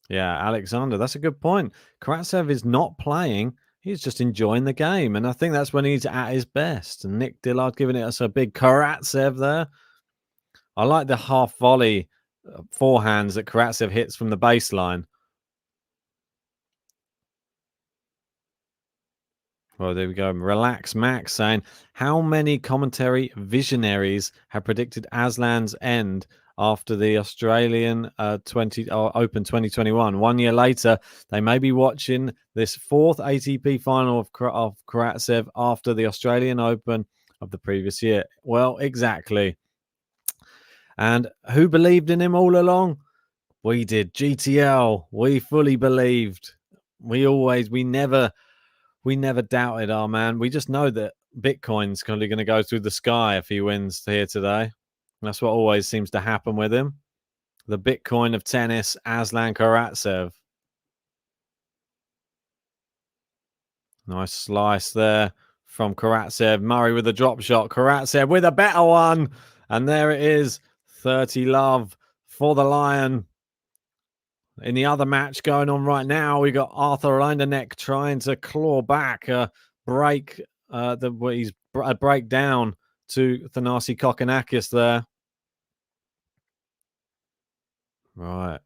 Yeah, Alexander, that's a good point. Karatsev is not playing. He's just enjoying the game. And I think that's when he's at his best. And Nick Dillard giving it us a big Karatsev there. I like the half volley forehands that Karatsev hits from the baseline. Well, there we go. Relax Max saying, how many commentary visionaries have predicted Aslan's end after the Australian Open 2021? 1 year later, they may be watching this fourth ATP final of Karatsev after the Australian Open of the previous year. Well, exactly. And who believed in him all along? We did. GTL. We fully believed. We never doubted our man. We just know that Bitcoin's kind of going to go through the sky if he wins here today. That's what always seems to happen with him. The Bitcoin of tennis, Aslan Karatsev. Nice slice there from Karatsev. Murray with a drop shot. Karatsev with a better one. And there it is. 30 love for the Lion. In the other match going on right now, we got Arthur Rinderknech trying to claw back a break. He's a breakdown to Thanasi Kokkinakis there. Right.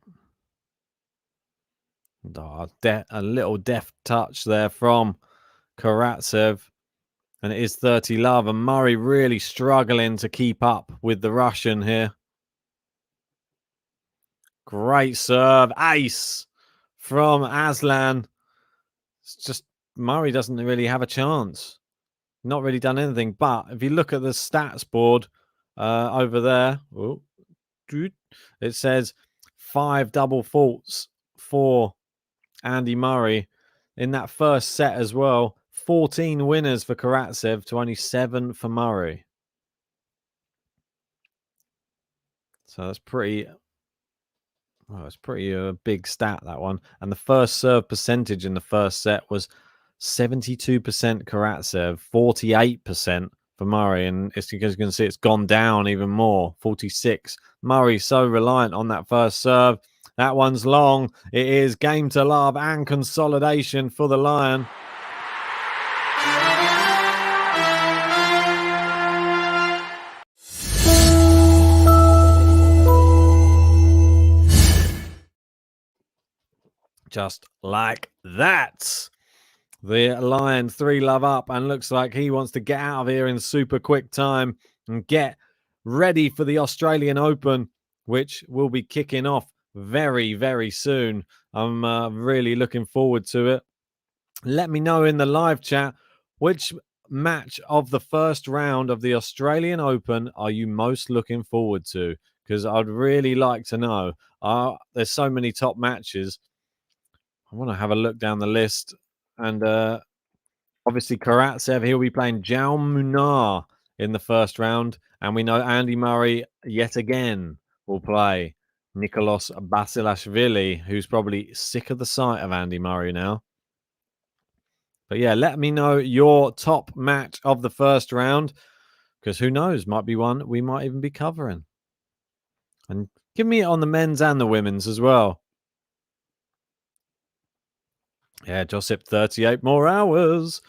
A little deft touch there from Karatsev. And it is 30 love. And Murray really struggling to keep up with the Russian here. Great serve. Ace from Aslan. It's just Murray doesn't really have a chance. Not really done anything. But if you look at the stats board over there, it says 5 double faults for Andy Murray in that first set as well. 14 winners for Karatsev to only 7 for Murray. So that's pretty... Oh, it's pretty big stat, that one. And the first serve percentage in the first set was 72% Karatsev, 48% for Murray. And as you can see, it's gone down even more, 46. Murray so reliant on that first serve. That one's long. It is game to love and consolidation for the Lion. Just like that. The Lion 3 love up and looks like he wants to get out of here in super quick time and get ready for the Australian Open, which will be kicking off very, very soon. I'm really looking forward to it. Let me know in the live chat which match of the first round of the Australian Open are you most looking forward to? Because I'd really like to know. There's so many top matches. I want to have a look down the list. And obviously, Karatsev, he'll be playing Jaume Munar in the first round. And we know Andy Murray, yet again, will play Nicolas Basilashvili, who's probably sick of the sight of Andy Murray now. But yeah, let me know your top match of the first round, because who knows, might be one we might even be covering. And give me it on the men's and the women's as well. Yeah, Josip, 38 more hours.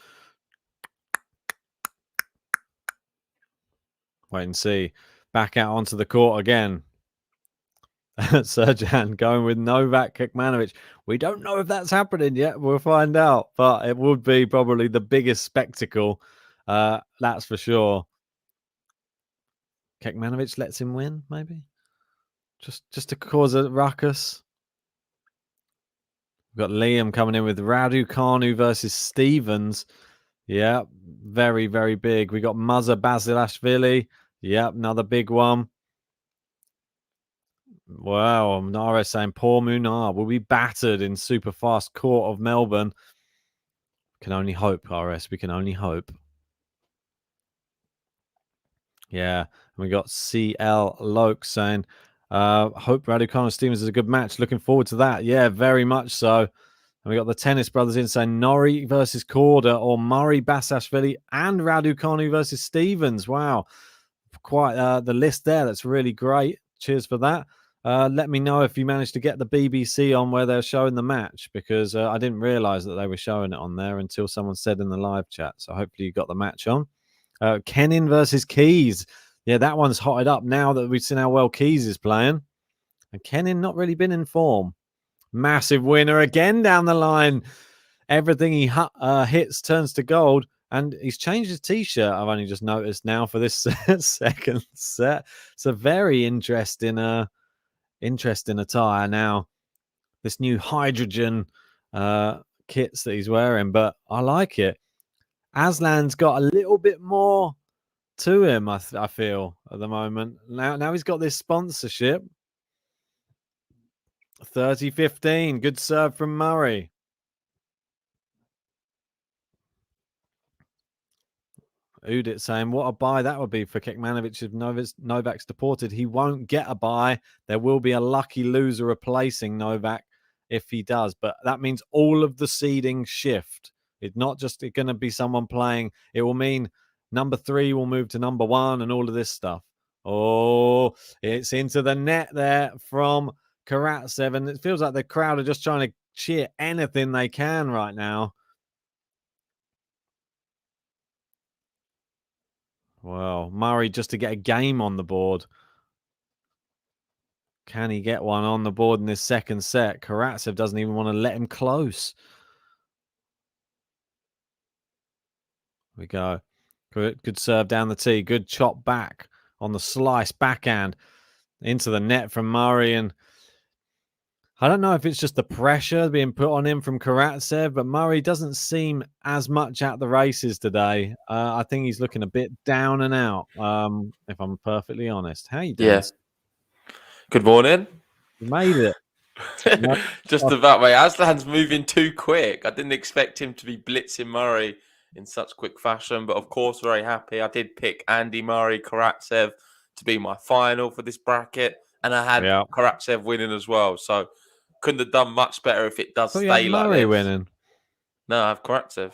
Wait and see. Back out onto the court again. Serjan going with Novak Kekmanovic. We don't know if that's happening yet. We'll find out. But it would be probably the biggest spectacle. That's for sure. Kekmanovic lets him win, maybe? Just to cause a ruckus. We've got Liam coming in with Raducanu versus Stevens. Yeah, very, very big. We got Muzza Basilashvili. Yep, another big one. Wow, Nara saying poor Munar will be battered in super fast court of Melbourne. Can only hope, RS. We can only hope. Yeah, and we got CL Loke saying, hope Raducanu Stevens is a good match. Looking forward to that. Yeah, very much so. And we got the tennis brothers in saying Norrie versus Korda or Murray Basilashvili and Raducanu versus Stevens. Wow, quite the list there. That's really great. Cheers for that. Let me know if you managed to get the BBC on where they're showing the match, because I didn't realize that they were showing it on there until someone said in the live chat. So hopefully you got the match on. Kenin versus Keys. Yeah, that one's hotted up now that we've seen how well Keys is playing. And Kenin not really been in form. Massive winner again down the line. Everything he hits turns to gold. And he's changed his T-shirt, I've only just noticed now, for this second set. It's a very interesting attire now. This new hydrogen kits that he's wearing, but I like it. Aslan's got a little bit more to him, I feel, at the moment. Now he's got this sponsorship. 30-15. Good serve from Murray. Udit saying, what a buy that would be for Kekmanovic if Novak's deported. He won't get a buy. There will be a lucky loser replacing Novak if he does. But that means all of the seeding shift. It's not just going to be someone playing. It will mean number 3 will move to number 1 and all of this stuff. Oh, it's into the net there from Karatsev. And it feels like the crowd are just trying to cheer anything they can right now. Well, Murray just to get a game on the board. Can he get one on the board in this second set? Karatsev doesn't even want to let him close. Here we go. Good serve down the tee. Good chop back on the slice backhand into the net from Murray. And I don't know if it's just the pressure being put on him from Karatsev, but Murray doesn't seem as much at the races today. I think he's looking a bit down and out, if I'm perfectly honest. How you doing? Yeah. Good morning. You made it. Just about, mate. Aslan's moving too quick. I didn't expect him to be blitzing Murray in such quick fashion, but of course, very happy. I did pick Andy Murray, Karatsev to be my final for this bracket, and I had Karatsev winning as well. So couldn't have done much better if it does stay like Murray this. Winning. No, I have Karatsev.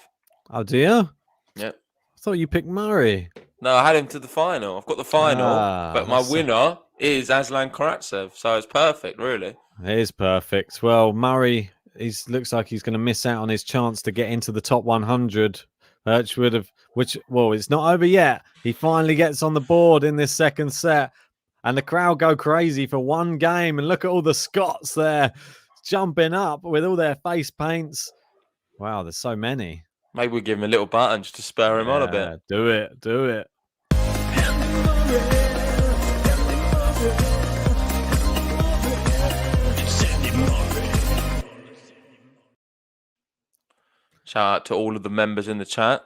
Oh, do you? Yep. I thought you picked Murray. No, I had him to the final. I've got the final, but my winner is Aslan Karatsev, so it's perfect, really. It is perfect. Well, Murray, looks like he's going to miss out on his chance to get into the top 100. It's not over yet. He finally gets on the board in this second set, and the crowd go crazy for one game. And look at all the Scots there jumping up with all their face paints. Wow, there's so many. Maybe we give him a little button just to spur him on a bit. Do it. Shout out to all of the members in the chat.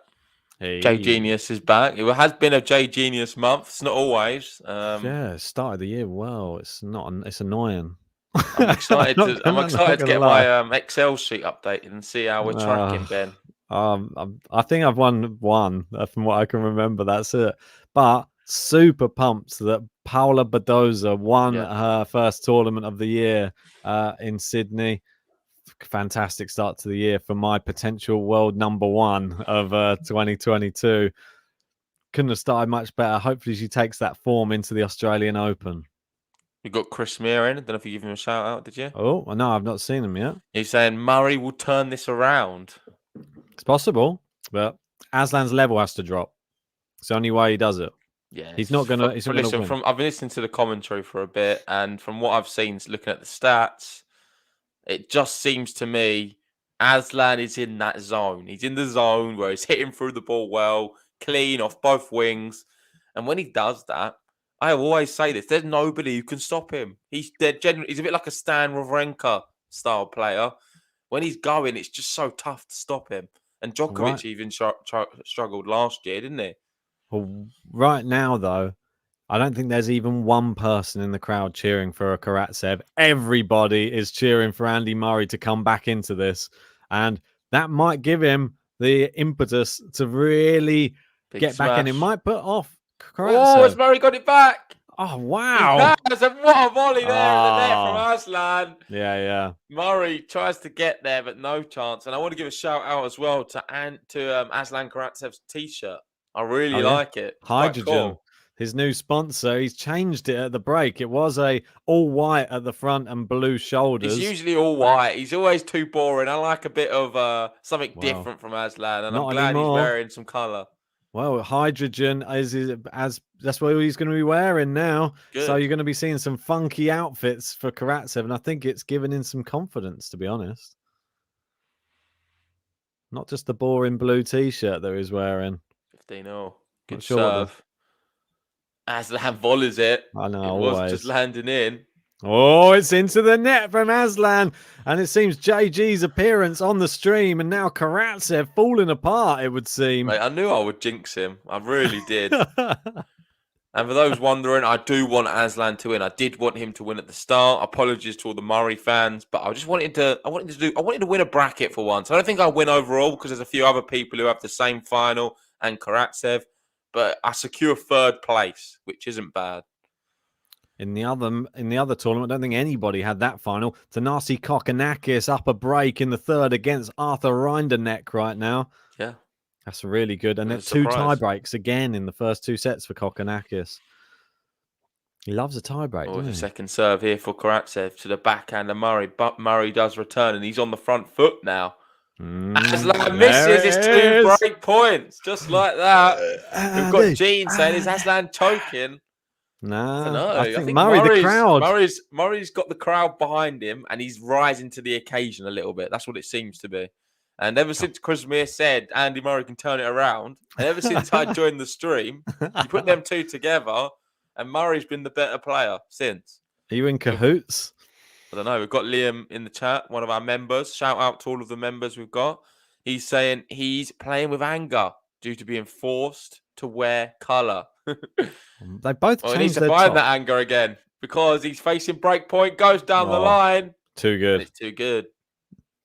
Hey. J Genius is back. It has been a J Genius month. It's not always. Yeah, start of the year. Well, it's not. It's annoying. I'm excited I'm not to gonna get lie. my Excel sheet updated and see how we're tracking, Ben. I think I've won one from what I can remember. That's it. But super pumped that Paula Badoza won her first tournament of the year in Sydney. Fantastic start to the year for my potential world number one of 2022. Couldn't have started much better. Hopefully, she takes that form into the Australian Open. We got Chris Mear in. I don't know if you give him a shout out, did you? Oh, no, I've not seen him yet. He's saying Murray will turn this around. It's possible, but Aslan's level has to drop. It's the only way he does it. Yeah, he's not gonna. He's not gonna win. I've been listening to the commentary for a bit, and from what I've seen, looking at the stats, it just seems to me Aslan is in that zone. He's in the zone where he's hitting through the ball well, clean off both wings, and when he does that, I always say this: there's nobody who can stop him. He's a bit like a Stan Wawrinka style player. When he's going, it's just so tough to stop him. And Djokovic even struggled last year, didn't he? Well, right now, though, I don't think there's even one person in the crowd cheering for a Karatsev. Everybody is cheering for Andy Murray to come back into this. And that might give him the impetus to really get back in. It might put off Karatsev. Oh, has Murray got it back? Oh, wow. He has, and what a volley there in the net from Aslan. Yeah. Murray tries to get there, but no chance. And I want to give a shout out as well to Aslan Karatsev's t-shirt. I really like it. It's Hydrogen. cool. His new sponsor. He's changed it at the break. It was a all white at the front and blue shoulders. He's usually all white. He's always too boring. I like a bit of something different from Aslan, and I'm glad he's wearing some colour. Well, hydrogen is that's what he's going to be wearing now. Good. So you're going to be seeing some funky outfits for Karatsev, and I think it's given him some confidence, to be honest. Not just the boring blue t-shirt that he's wearing. 15-0. Good Sure serve. Aslan volleys it. I know. It was just landing in. Oh, it's into the net from Aslan. And it seems JG's appearance on the stream and now Karatsev falling apart, it would seem. Mate, I knew I would jinx him. I really did. And for those wondering, I do want Aslan to win. I did want him to win at the start. Apologies to all the Murray fans, but I just wanted to win a bracket for once. I don't think I'll win overall because there's a few other people who have the same final and Karatsev, but I secure third place, which isn't bad. In the other tournament, I don't think anybody had that final. Thanasi Kokkinakis up a break in the third against Arthur Rinderneck right now. Yeah. That's really good. And there's two tie breaks again in the first two sets for Kokkinakis. He loves a tie break. Oh, the second serve here for Karatsev to the backhand of Murray, but Murray does return and he's on the front foot now. Aslan misses his two break points, just like that. We've got Gene saying, is Aslan choking? No, I think Murray, the crowd. Murray's got the crowd behind him and he's rising to the occasion a little bit. That's what it seems to be. And ever since Chris Mear said Andy Murray can turn it around, and ever since I joined the stream, you put them two together, and Murray's been the better player since. Are you in cahoots? I don't know. We've got Liam in the chat, one of our members. Shout out to all of the members we've got. He's saying he's playing with anger due to being forced to wear colour. They both changed he needs to their find top. that anger again because he's facing breakpoint, goes down the line. Too good. It's too good.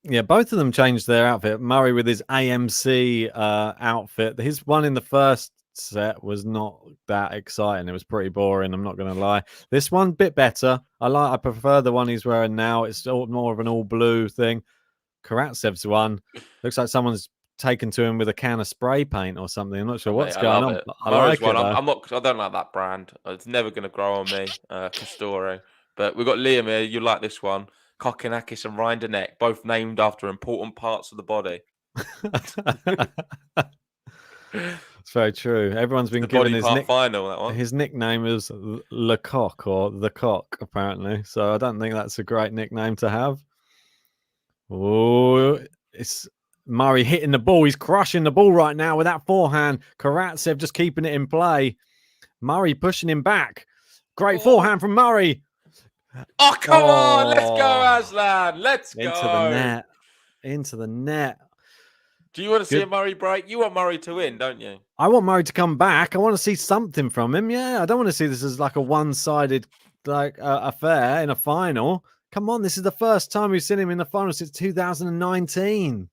Yeah, both of them changed their outfit. Murray with his AMC outfit. His one in the first set was not that exciting. It was pretty boring, I'm not going to lie. This one, bit better. I prefer the one he's wearing now. It's more of an all blue thing. Karatsev's one looks like someone's taken to him with a can of spray paint or something. I'm not sure what's going on. I like one. it, I don't like that brand. It's never going to grow on me, Castori. But we've got Liam here. You like this one. Kokkinakis and Rinderneck, both named after important parts of the body. It's very true. Everyone's been given his nickname is Le Coq or the Cock, apparently. So I don't think that's a great nickname to have. Oh, it's Murray hitting the ball. He's crushing the ball right now with that forehand. Karatsev just keeping it in play. Murray pushing him back. Great forehand from Murray. Oh, come on. Let's go, Aslan. Let's go. Into the net. Do you want to see Good. a Murray break? You want Murray to win, don't you? I want Murray to come back. I want to see something from him. Yeah, I don't want to see this as like a one-sided affair in a final. Come on, this is the first time we've seen him in the final since 2019.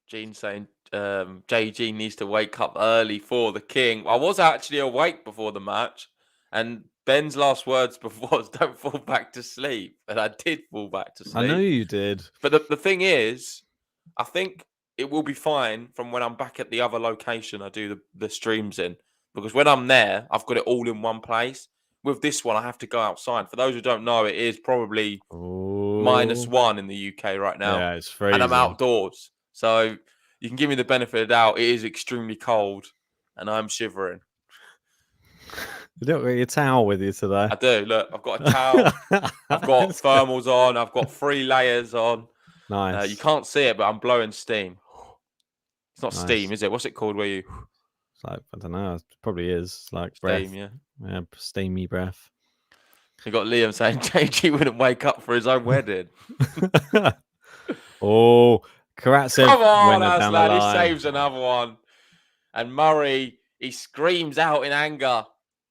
Gene saying JG needs to wake up early for the king. I was actually awake before the match, and Ben's last words before was don't fall back to sleep. And I did fall back to I know sleep. you did. But the thing is, I think it will be fine from when I'm back at the other location I do the streams in. Because when I'm there, I've got it all in one place. With this one, I have to go outside. For those who don't know, it is probably -1 in the UK right now. Yeah, it's freezing. And I'm outdoors. So you can give me the benefit of the doubt. It is extremely cold and I'm shivering. You don't got your towel with you today. I do. Look, I've got a towel. I've got thermals on. I've got 3 layers on. Nice. You can't see it, but I'm blowing steam. It's not Nice. steam, is it? What's it called where you... It's like, I don't know. It probably is. It's like Steam, breath. yeah. Steamy breath. You got Liam saying JG wouldn't wake up for his own wedding. Oh, Karatsev. Come on, down the Aslan. He line. saves another one. And Murray, he screams out in anger.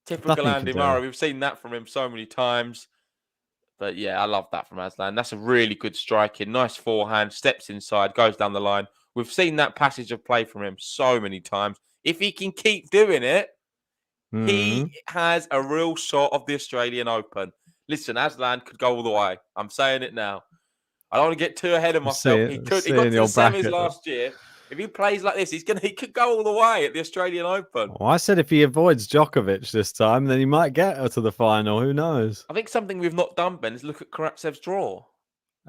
Typical Nothing Andy to do. Murray. We've seen that from him so many times. But yeah, I love that from Aslan. That's a really good striking. Nice forehand. Steps inside, goes down the line. We've seen that passage of play from him so many times. If he can keep doing it, he has a real shot of the Australian Open. Listen, Aslan could go all the way. I'm saying it now. I don't want to get too ahead of myself. He got to the semis last year. If he plays like this, he could go all the way at the Australian Open. Well, I said if he avoids Djokovic this time, then he might get her to the final. Who knows? I think something we've not done, Ben, is look at Karatsev's draw.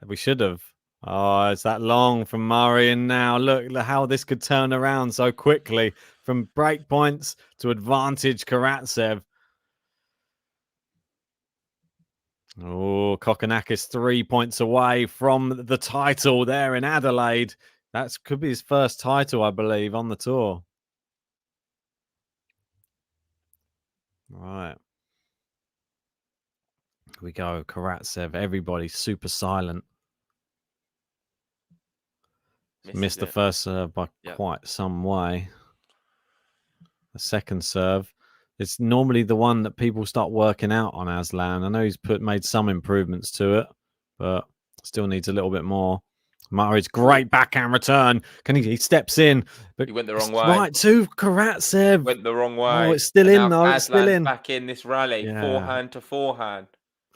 We should have. Oh, it's that long from Murray, and now look how this could turn around so quickly from break points to advantage Karatsev. Oh, Kokkinakis 3 points away from the title there in Adelaide. That could be his first title, I believe, on the tour. Right. Here we go. Karatsev. Everybody's super silent. Missed the first serve by quite some way. The second serve. It's normally the one that people start working out on Aslan. I know he's made some improvements to it, but still needs a little bit more. Murray's great backhand return. He steps in, but he went the wrong way. Right to Karatsev. Went the wrong way. Oh, it's still in though. It's still in. Back in this rally, forehand to forehand.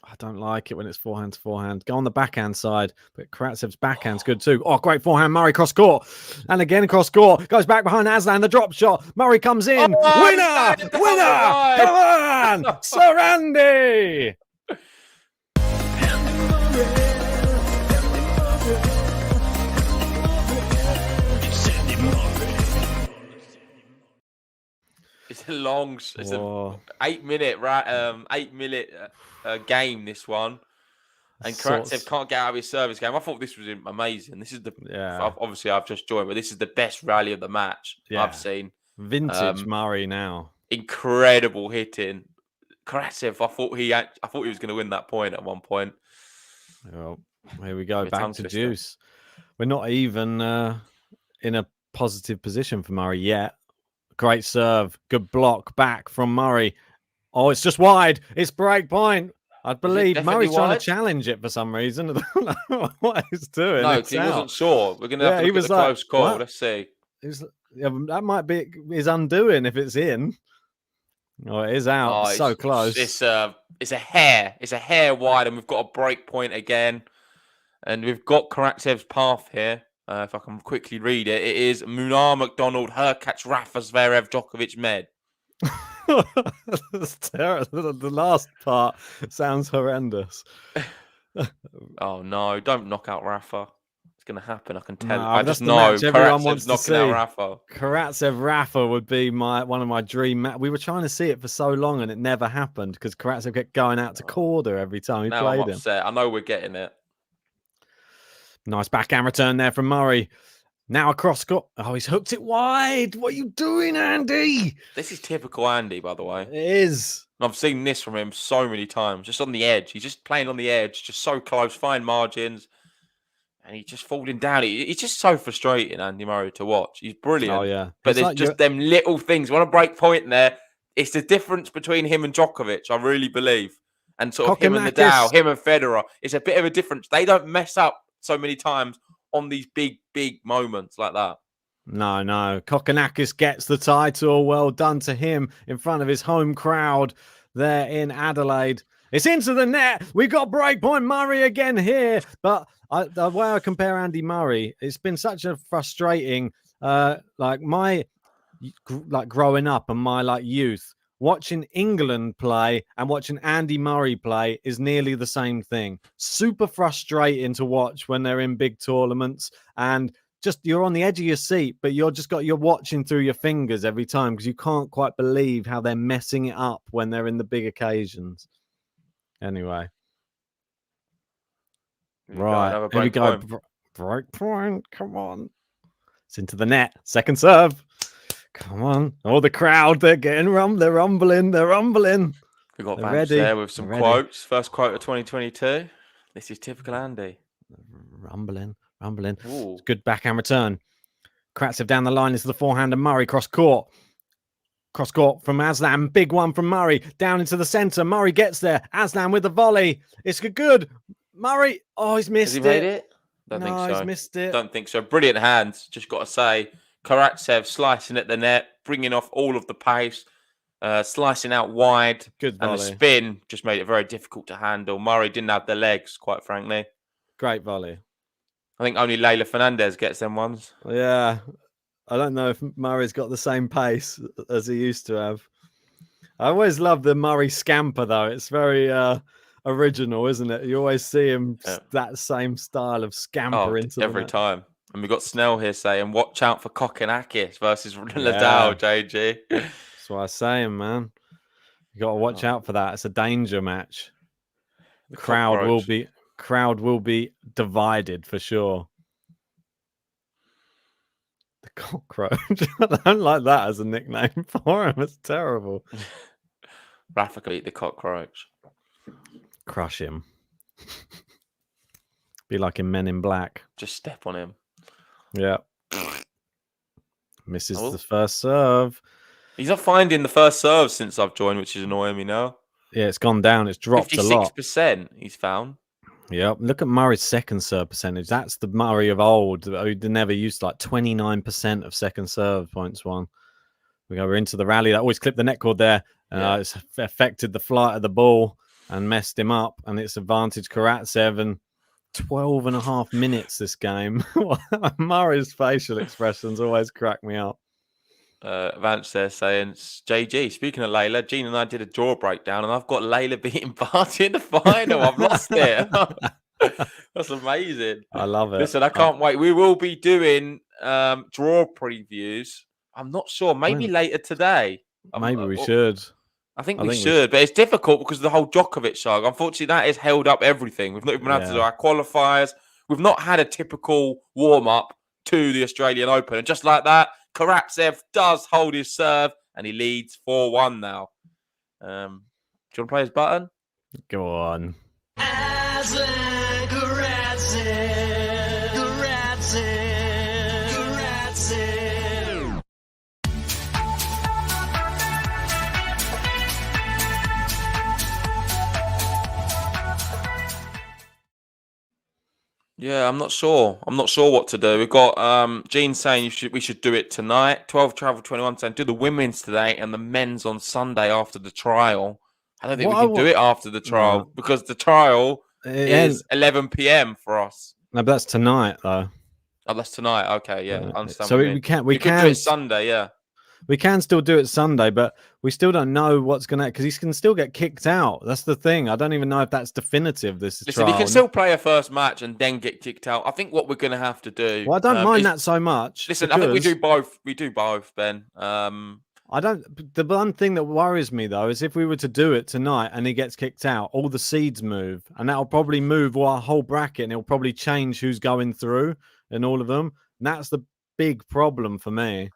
I don't like it when it's forehand to forehand. Go on the backhand side, but Karatsev's backhand's good too. Oh, great forehand. Murray cross court. And again cross court. Goes back behind Aslan. The drop shot. Murray comes in. Winner! Winner! Come on! Sir Andy! It's a long, it's a 8 minute, game. This one, and Karatsev can't get out of his service game. I thought this was amazing. This is obviously I've just joined, but this is the best rally of the match I've seen. Vintage Murray now. Incredible hitting. Karatsev, I thought he was going to win that point at one point. Well, here we go. Back to juice. We're not even in a positive position for Murray yet. Great serve. Good block back from Murray. Oh, it's just wide. It's break point. I believe Murray's trying to challenge it for some reason. I don't know what he's doing. No, he wasn't sure. We're going to have to look at the close call. What? Let's see. That might be his undoing if it's in. Oh, it is out. Oh, it's so close. It's a hair. It's a hair wide, and we've got a break point again. And we've got Karatsev's path here. If I can quickly read it, it is Munar, McDonald, Hurkacz, Rafa, Zverev, Djokovic, Med. That's terrible. The last part sounds horrendous. Oh no! Don't knock out Rafa. It's going to happen. I can tell. No, I just know everyone wants knocking to see. out Rafa. Karatsev Rafa would be one of my dream. We were trying to see it for so long, and it never happened because Karatsev kept going out to Korda every time he played I'm upset. I know we're getting it. Nice backhand return there from Murray. Now across court. Oh, he's hooked it wide. What are you doing, Andy? This is typical Andy, by the way. It is. I've seen this from him so many times. Just on the edge. He's just playing on the edge. Just so close. Fine margins. and he's just falling down. He's just so frustrating, Andy Murray, to watch. He's brilliant. Oh yeah, But it's there's like just them little things. When I break point there, it's the difference between him and Djokovic, I really believe. And sort of him and Nadal, him and Federer. It's a bit of a difference. They don't mess up so many times on these big moments like that. No. Kokkinakis gets the title. Well done to him in front of his home crowd there in Adelaide. It's into the net. We've got breakpoint Murray again here. But the way I compare Andy Murray, it's been such a frustrating, growing up and my youth. Watching England play and watching Andy Murray play is nearly the same thing. Super frustrating to watch when they're in big tournaments, and just you're on the edge of your seat, but you're watching through your fingers every time because you can't quite believe how they're messing it up when they're in the big occasions. Anyway, right, here we go. Break point, come on. It's into the net. Second serve. Come on. Oh, the crowd, they're rumbling. We've got They're Vance ready. there with some quotes. First quote of 2022. This is typical Andy. Rumbling. Ooh. It's good backhand return. Karatsev down the line into the forehand, and Murray cross court. Cross court from Aslan. Big one from Murray. Down into the centre. Murray gets there. Aslan with the volley. It's good. Murray. Oh, he's missed Has he made it? Don't think so. He's missed it. Don't think so. Brilliant hands. Just got to say. Karatsev slicing at the net, bringing off all of the pace, slicing out wide. Good volley. And the spin just made it very difficult to handle. Murray didn't have the legs, quite frankly. Great volley. I think only Leylah Fernandez gets them ones. Yeah. I don't know if Murray's got the same pace as he used to have. I always love the Murray scamper, though. It's very original, isn't it? You always see him that same style of scamper into every time. And we've got Snell here saying, watch out for Kokkinakis versus Nadal, JG. That's what I'm saying, man. You got to watch out for that. It's a danger match. The crowd will be divided for sure. The cockroach. I don't like that as a nickname for him. It's terrible. Rafa could eat the cockroach. Crush him. Be like in Men in Black. Just step on him. Yeah. Misses the first serve. He's not finding the first serve since I've joined, which is annoying me now. Yeah, it's gone down. It's dropped a lot. 56% he's found. Yep. Look at Murray's second serve percentage. That's the Murray of old. Who never used 29% of second serve points won. We're into the rally. That always clipped the net cord there. It's affected the flight of the ball and messed him up. And it's advantage Karatsev. And 12 and a half minutes this game. Murray's facial expressions always crack me up. Vance there saying, JG, speaking of Leylah, Gene and I did a draw breakdown and I've got Leylah beating Barty in the final. I've lost it. That's amazing. I love it. Listen, I can't wait. We will be doing draw previews. I'm not sure. Maybe later today. Maybe we should. I think we should, but it's difficult because of the whole Djokovic saga. Unfortunately, that has held up everything. We've not even had to do our qualifiers. We've not had a typical warm-up to the Australian Open. And just like that, Karatsev does hold his serve, and he leads 4-1 now. Do you want to play his button? Go on. Aslan Karatsev, Karatsev, Karatsev. Yeah, I'm not sure. I'm not sure what to do. We've got Gene saying we should do it tonight. 12 Travel 21 saying do the women's today and the men's on Sunday after the trial. I don't think we can do it after the trial because the trial is 11 p.m. for us. No, but that's tonight though. Oh, that's tonight. Okay, yeah. I understand. So we can could do it Sunday, yeah. We can still do it Sunday, but we still don't know what's going to... Because he can still get kicked out. That's the thing. I don't even know if that's definitive, this Listen, trial. he can still play a first match and then get kicked out. I think what we're going to have to do... Well, I don't mind that so much. Listen, I think we do both. We do both, Ben. I don't... The one thing that worries me, though, is if we were to do it tonight and he gets kicked out, all the seeds move. And that'll probably move our whole bracket and it'll probably change who's going through in all of them. And that's the big problem for me.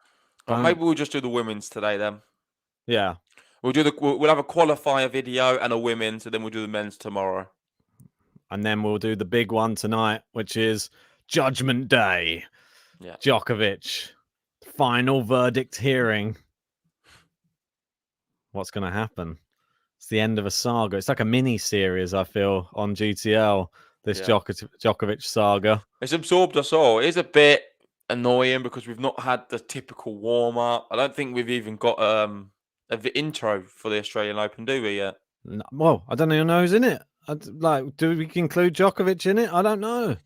Well, maybe we'll just do the women's today then. Yeah. We'll have a qualifier video and a women's, and then we'll do the men's tomorrow. And then we'll do the big one tonight, which is Judgment Day. Yeah. Djokovic. Final verdict hearing. What's going to happen? It's the end of a saga. It's like a mini series, I feel, on GTL. This Djokovic saga. It's absorbed us all. It is a bit annoying because we've not had the typical warm up. I don't think we've even got the intro for the Australian Open, do we yet? Well, I don't even know who's in it. Do we include Djokovic in it? I don't know.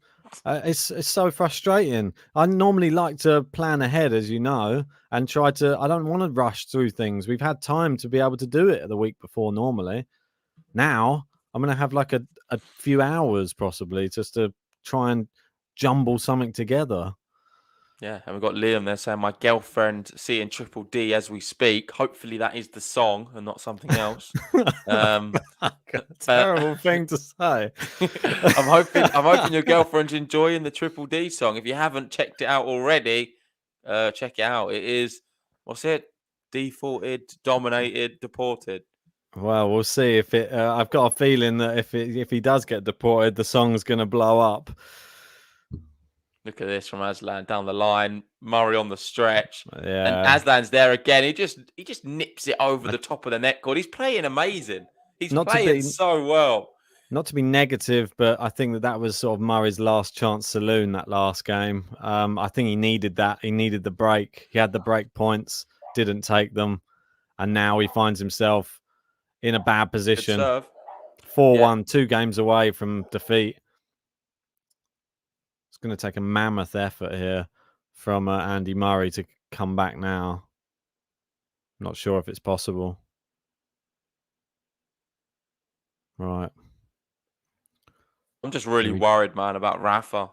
It's so frustrating. I normally like to plan ahead, as you know, and try to. I don't want to rush through things. We've had time to be able to do it the week before normally. Now I'm going to have like a few hours possibly just to try and jumble something together. Yeah, and we've got Liam there saying my girlfriend seeing Triple D as we speak. Hopefully that is the song and not something else. Terrible thing to say. I'm hoping your girlfriend's enjoying the Triple D song. If you haven't checked it out already, check it out. It is, what's it? Defaulted, dominated, deported. Well, we'll see if it. I've got a feeling that if he does get deported, the song's going to blow up. Look at this from Aslan down the line. Murray on the stretch. Yeah. And Aslan's there again. He just nips it over the top of the net cord. He's playing amazing. He's playing so well. Not to be negative, but I think that was sort of Murray's last chance saloon, that last game. I think he needed that. He needed the break. He had the break points, didn't take them. And now he finds himself in a bad position. 4-1, 2 games away from defeat. It's going to take a mammoth effort here from Andy Murray to come back now. Not sure if it's possible. Right. I'm just really worried, man, about Rafa.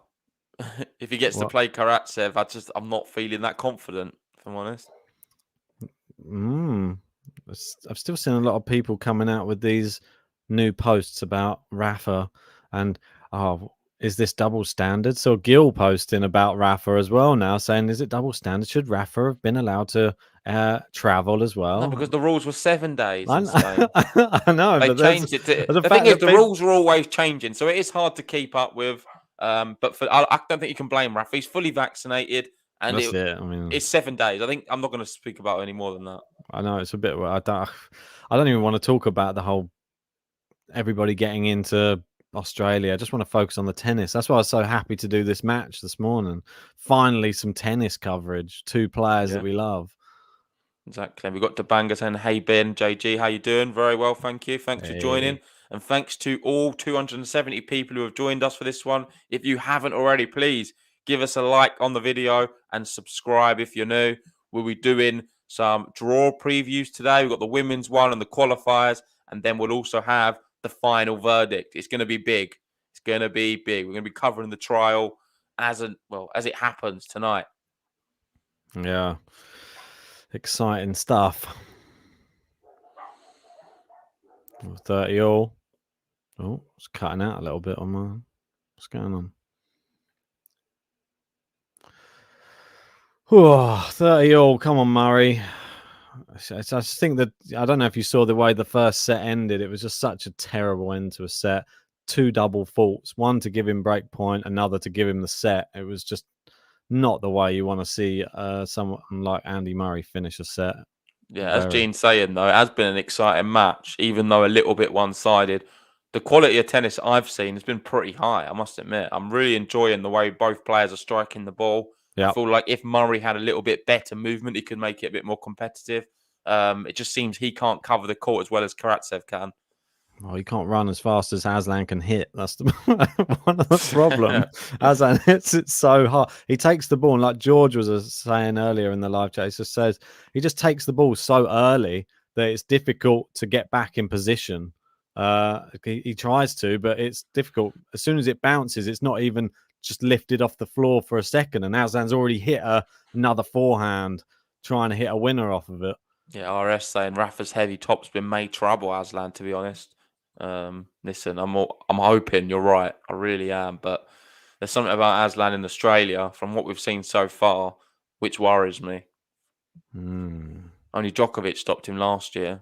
If he gets to play Karatsev, I'm not feeling that confident, if I'm honest. I've still seen a lot of people coming out with these new posts about Rafa and is this double standard? So Gil posting about Rafa as well now, saying, is it double standard? Should Rafa have been allowed to travel as well? No, because the rules were 7 days. I know. They changed it. The thing is, the rules are always changing, so it is hard to keep up with. But I don't think you can blame Rafa. He's fully vaccinated, and it's 7 days. I think I'm not going to speak about it any more than that. I know it's a bit. I don't even want to talk about the whole everybody getting into Australia. I just want to focus on the tennis. That's why I was so happy to do this match this morning. Finally, some tennis coverage. 2 players that we love. Exactly. We've got Dabanga saying, hey, Ben, JG, how you doing? Very well, thank you. Thanks for joining. And thanks to all 270 people who have joined us for this one. If you haven't already, please give us a like on the video and subscribe if you're new. We'll be doing some draw previews today. We've got the women's one and the qualifiers. And then we'll also have the final verdict. It's going to be big. It's going to be big. We're going to be covering the trial as it happens tonight. Yeah. Exciting stuff. 30 all. Oh, it's cutting out a little bit on mine. What's going on? Oh, 30 all. Come on, Murray. I just think that I don't know if you saw the way the first set ended. It was just such a terrible end to a set. 2 double faults, one to give him break point, another to give him the set. It was just not the way you want to see someone like Andy Murray finish a set. Yeah, as Gene's saying, though, it has been an exciting match, even though a little bit one-sided. The quality of tennis I've seen has been pretty high, I must admit. I'm really enjoying the way both players are striking the ball. Yep. I feel like if Murray had a little bit better movement, he could make it a bit more competitive. It just seems he can't cover the court as well as Karatsev can. Well, he can't run as fast as Aslan can hit. That's one of the problems. Aslan hits it so hard. He takes the ball, and like George was saying earlier in the live chat, he just takes the ball so early that it's difficult to get back in position. He tries to, but it's difficult. As soon as it bounces, it's not even just lifted off the floor for a second, and Aslan's already hit another forehand, trying to hit a winner off of it. Yeah, RS saying Rafa's heavy top's been made trouble, Aslan, to be honest. Listen, I'm hoping you're right. I really am. But there's something about Aslan in Australia, from what we've seen so far, which worries me. Only Djokovic stopped him last year.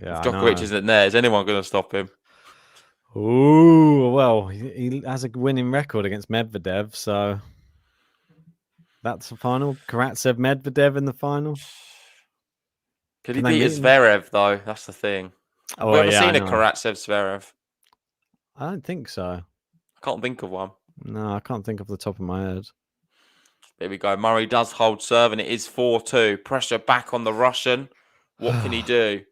Yeah, if Djokovic isn't there, is anyone going to stop him? Ooh, well, he has a winning record against Medvedev, so that's the final. Karatsev, Medvedev in the final. Could he Can they beat meet his him? Zverev though? That's the thing. Have we Oh ever yeah, I seen a know. Karatsev Zverev? I don't think so. I can't think of one. No, I can't think off the top of my head. There we go. Murray does hold serve, and it is 4-2. Pressure back on the Russian. What can he do?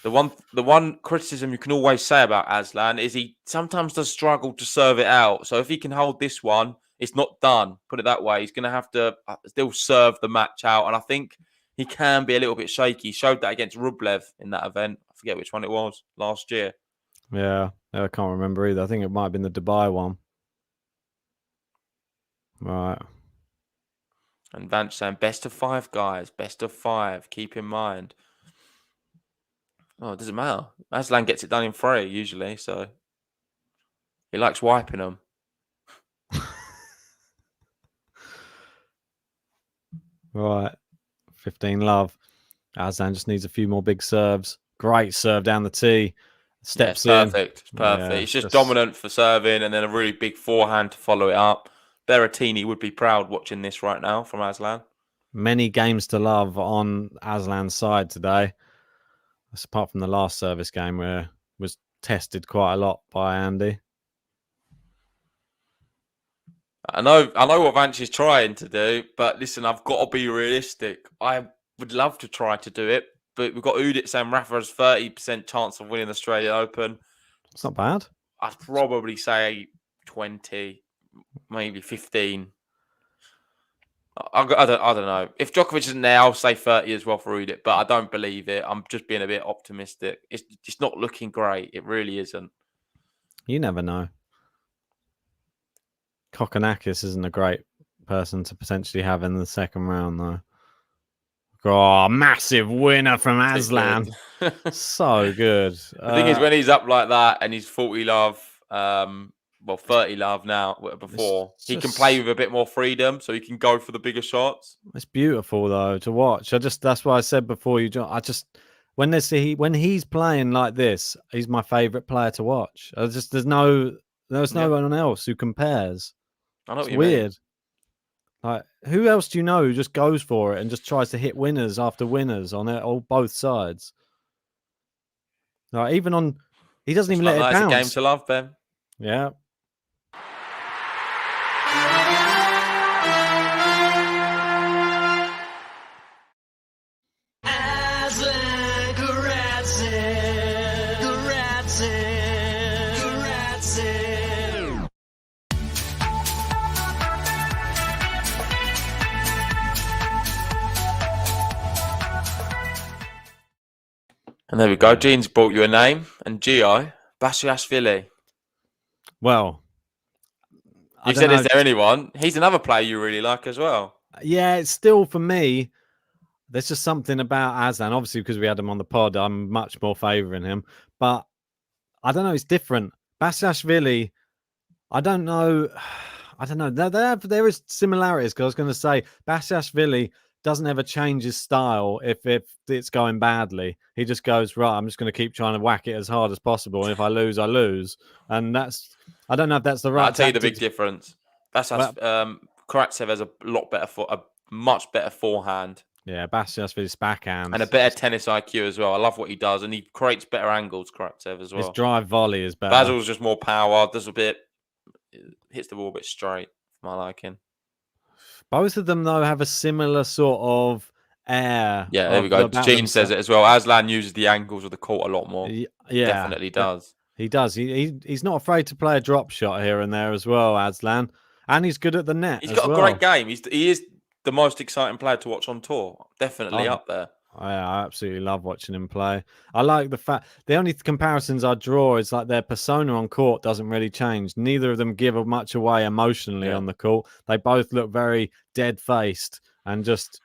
The one criticism you can always say about Aslan is he sometimes does struggle to serve it out. So if he can hold this one, it's not done. Put it that way. He's going to have to still serve the match out, and I think he can be a little bit shaky. He showed that against Rublev in that event. I forget which one it was last year. Yeah, I can't remember either. I think it might have been the Dubai one. Right. And Vance saying best of 5, guys. Best of 5. Keep in mind. Oh, it doesn't matter. Aslan gets it done in 3 usually, so he likes wiping them. Right. 15 love. Aslan just needs a few more big serves. Great serve down the tee. Steps in. Perfect. It's perfect. Yeah, It's just dominant for serving and then a really big forehand to follow it up. Berrettini would be proud watching this right now from Aslan. Many games to love on Aslan's side today. That's apart from the last service game where it was tested quite a lot by Andy. I know what Vance is trying to do, but listen, I've got to be realistic. I would love to try to do it, but we've got Udit saying Rafa has 30% chance of winning the Australian Open. It's not bad. I'd probably say 20, maybe 15. I don't know. If Djokovic isn't there, I'll say 30 as well for Udit, but I don't believe it. I'm just being a bit optimistic. It's not looking great. It really isn't. You never know. Kokonakis isn't a great person to potentially have in the second round, though. Oh, massive winner from Aslan. So good. The thing is, when he's up like that and he's 40 love, 30 love now, before, he can play with a bit more freedom, so he can go for the bigger shots. It's beautiful, though, to watch. That's why I said before when he's playing like this, he's my favourite player to watch. There's no one else who compares. I know it's what you weird. mean. Like, who else do you know who just goes for it and just tries to hit winners after winners on both sides? Like, he doesn't even let it bounce. It's a game to love, Ben. Yeah. Aslan, Karatsev, Karatsev, Karatsev. And there we go. Gene's brought you a name, and Gio Basilashvili. Well, You said, is there anyone? He's another player you really like as well. Yeah, it's still for me. There's just something about Aslan. Obviously, because we had him on the pod, I'm much more favouring him. But I don't know. It's different. Basilashvili, I don't know. There is similarities. Because I was going to say Basilashvili doesn't ever change his style if it's going badly. He just goes, right, I'm just going to keep trying to whack it as hard as possible. And if I lose, I lose. And I don't know if that's the right I'll tell you the tactic. big difference. Karatsev has a much better forehand. Yeah, Basilashvili's backhand. And a better tennis IQ as well. I love what he does. And he creates better angles, Karatsev, as well. His drive volley is better. Basil's just more power. Hits the ball a bit straight, for my liking. Both of them, though, have a similar sort of air. Yeah, there we go. Gene says it as well. Aslan uses the angles of the court a lot more. Yeah, definitely does. He does. He's not afraid to play a drop shot here and there as well, Aslan. And he's good at the net. He's got a great game. He is the most exciting player to watch on tour. Definitely up there. I absolutely love watching him play. I like the fact the only comparisons I draw is like their persona on court doesn't really change. Neither of them give much away emotionally on the court. They both look very dead-faced and just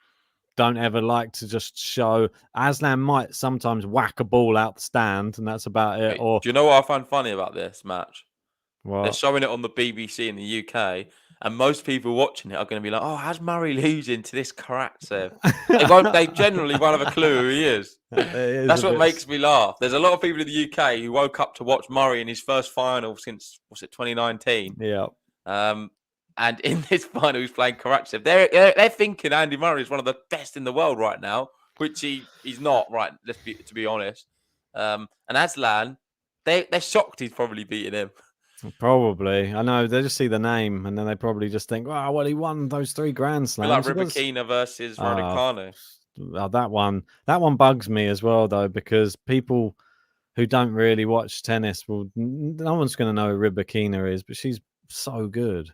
don't ever like to just show. Aslan might sometimes whack a ball out the stand, and that's about it. Do you know what I find funny about this match? What? They're showing it on the BBC in the UK, And most people watching it are going to be like, "Oh, how's Murray losing to this Karatsev?" They won't. They generally won't have a clue who he is. That's what makes me laugh. There's a lot of people in the UK who woke up to watch Murray in his first final since 2019. Yeah. And in this final, he's playing Karatsev. They're thinking Andy Murray is one of the best in the world right now, which he's not. Right, to be honest. And Aslan, they're shocked he's probably beaten him. Probably. I know. They just see the name and then they probably just think, "Wow, well, he won those 3 Grand Slams." Like Rybakina versus Raducanu. That one bugs me as well, though, because people who don't really watch tennis no one's going to know who Rybakina is, but she's so good.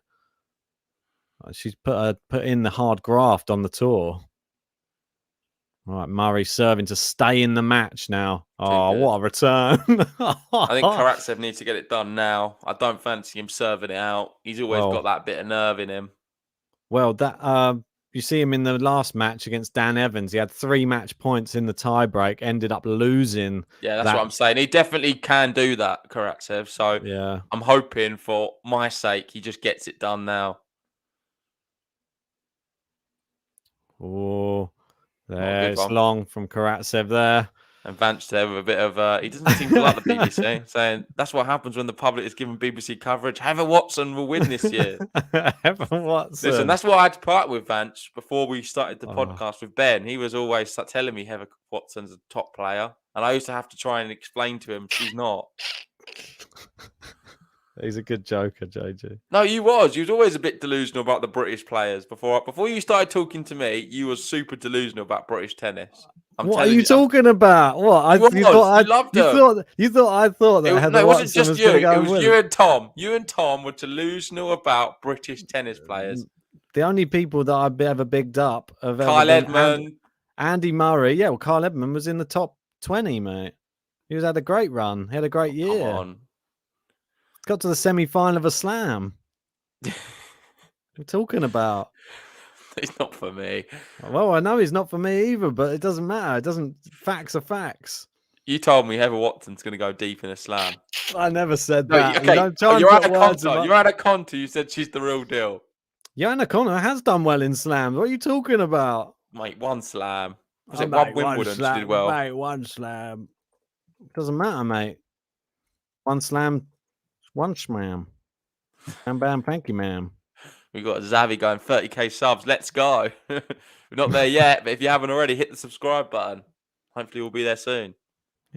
She's put in the hard graft on the tour. All right, Murray serving to stay in the match now. Oh, what a return. I think Karatsev needs to get it done now. I don't fancy him serving it out. He's always got that bit of nerve in him. Well, that you see him in the last match against Dan Evans. He had 3 match points in the tiebreak, ended up losing. Yeah, that's what I'm saying. He definitely can do that, Karatsev. So yeah, I'm hoping for my sake he just gets it done now. Oh, there it's long from Karatsev there. And Vance there with a bit of, he doesn't seem to like the BBC, saying that's what happens when the public is given BBC coverage. Heather Watson will win this year. Heather Watson. Listen, that's what I had to part with Vance before we started the podcast with Ben. He was always telling me Heather Watson's a top player. And I used to have to try and explain to him she's not. He's a good joker, JG. No, you was. You was always a bit delusional about the British players. Before you started talking to me, you was super delusional about British tennis. What are you talking about? What? You thought I thought that it wasn't just you. It was you and Tom. You and Tom were delusional about British tennis players. The only people that I've ever bigged up have Kyle Edmund, Andy Murray. Yeah, well, Kyle Edmund was in the top 20, mate. He had a great run. He had a great year. Come on. Got to the semi-final of a slam. We're talking about. It's not for me. Well, I know he's not for me either, but it doesn't matter. It doesn't. Facts are facts. You told me Heather Watson's going to go deep in a slam. I never said that. Okay. You're at a Conte. You said she's the real deal. Joanna Connor has done well in slams. What are you talking about? Mate, one slam. Was it one Wimbledon? She did well. Mate, one slam. Doesn't matter, mate. One slam. One slam. Bam, bam, thank you, ma'am. We've got Zavi going 30k subs. Let's go. We're not there yet, but if you haven't already, hit the subscribe button. Hopefully we'll be there soon.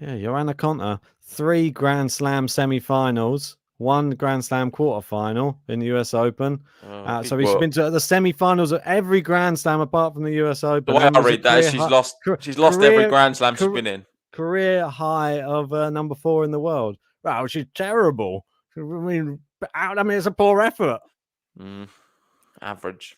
Yeah, Joanna Konta, 3 Grand Slam semi-finals, 1 Grand Slam quarterfinal in the US Open. So she's been to the semi-finals of every Grand Slam apart from the US Open. The way I read that is she's lost every Grand Slam she's been in. Career high of number 4 in the world. Wow, she's terrible. I mean, it's a poor effort. Average.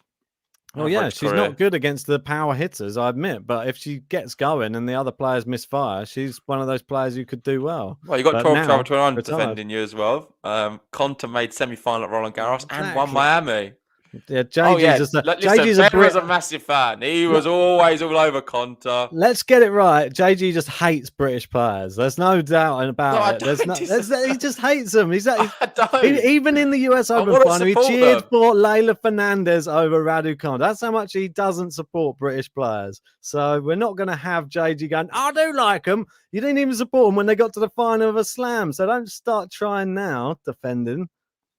Well, yeah, she's not good against the power hitters, I admit. But if she gets going and the other players misfire, she's one of those players who could do well. Well, you got 12 travel to Ireland defending you as well. Konta made semi-final at Roland Garros and won Miami. Yeah, JG's a massive fan. He was always all over Konta. Let's get it right. JG just hates British players. There's no doubt about it. He just hates them. Even in the US Open final, he cheered for Leylah Fernandez over Raducanu. That's how much he doesn't support British players. So we're not going to have JG going, I do like them. You didn't even support them when they got to the final of a slam. So don't start trying now, defending.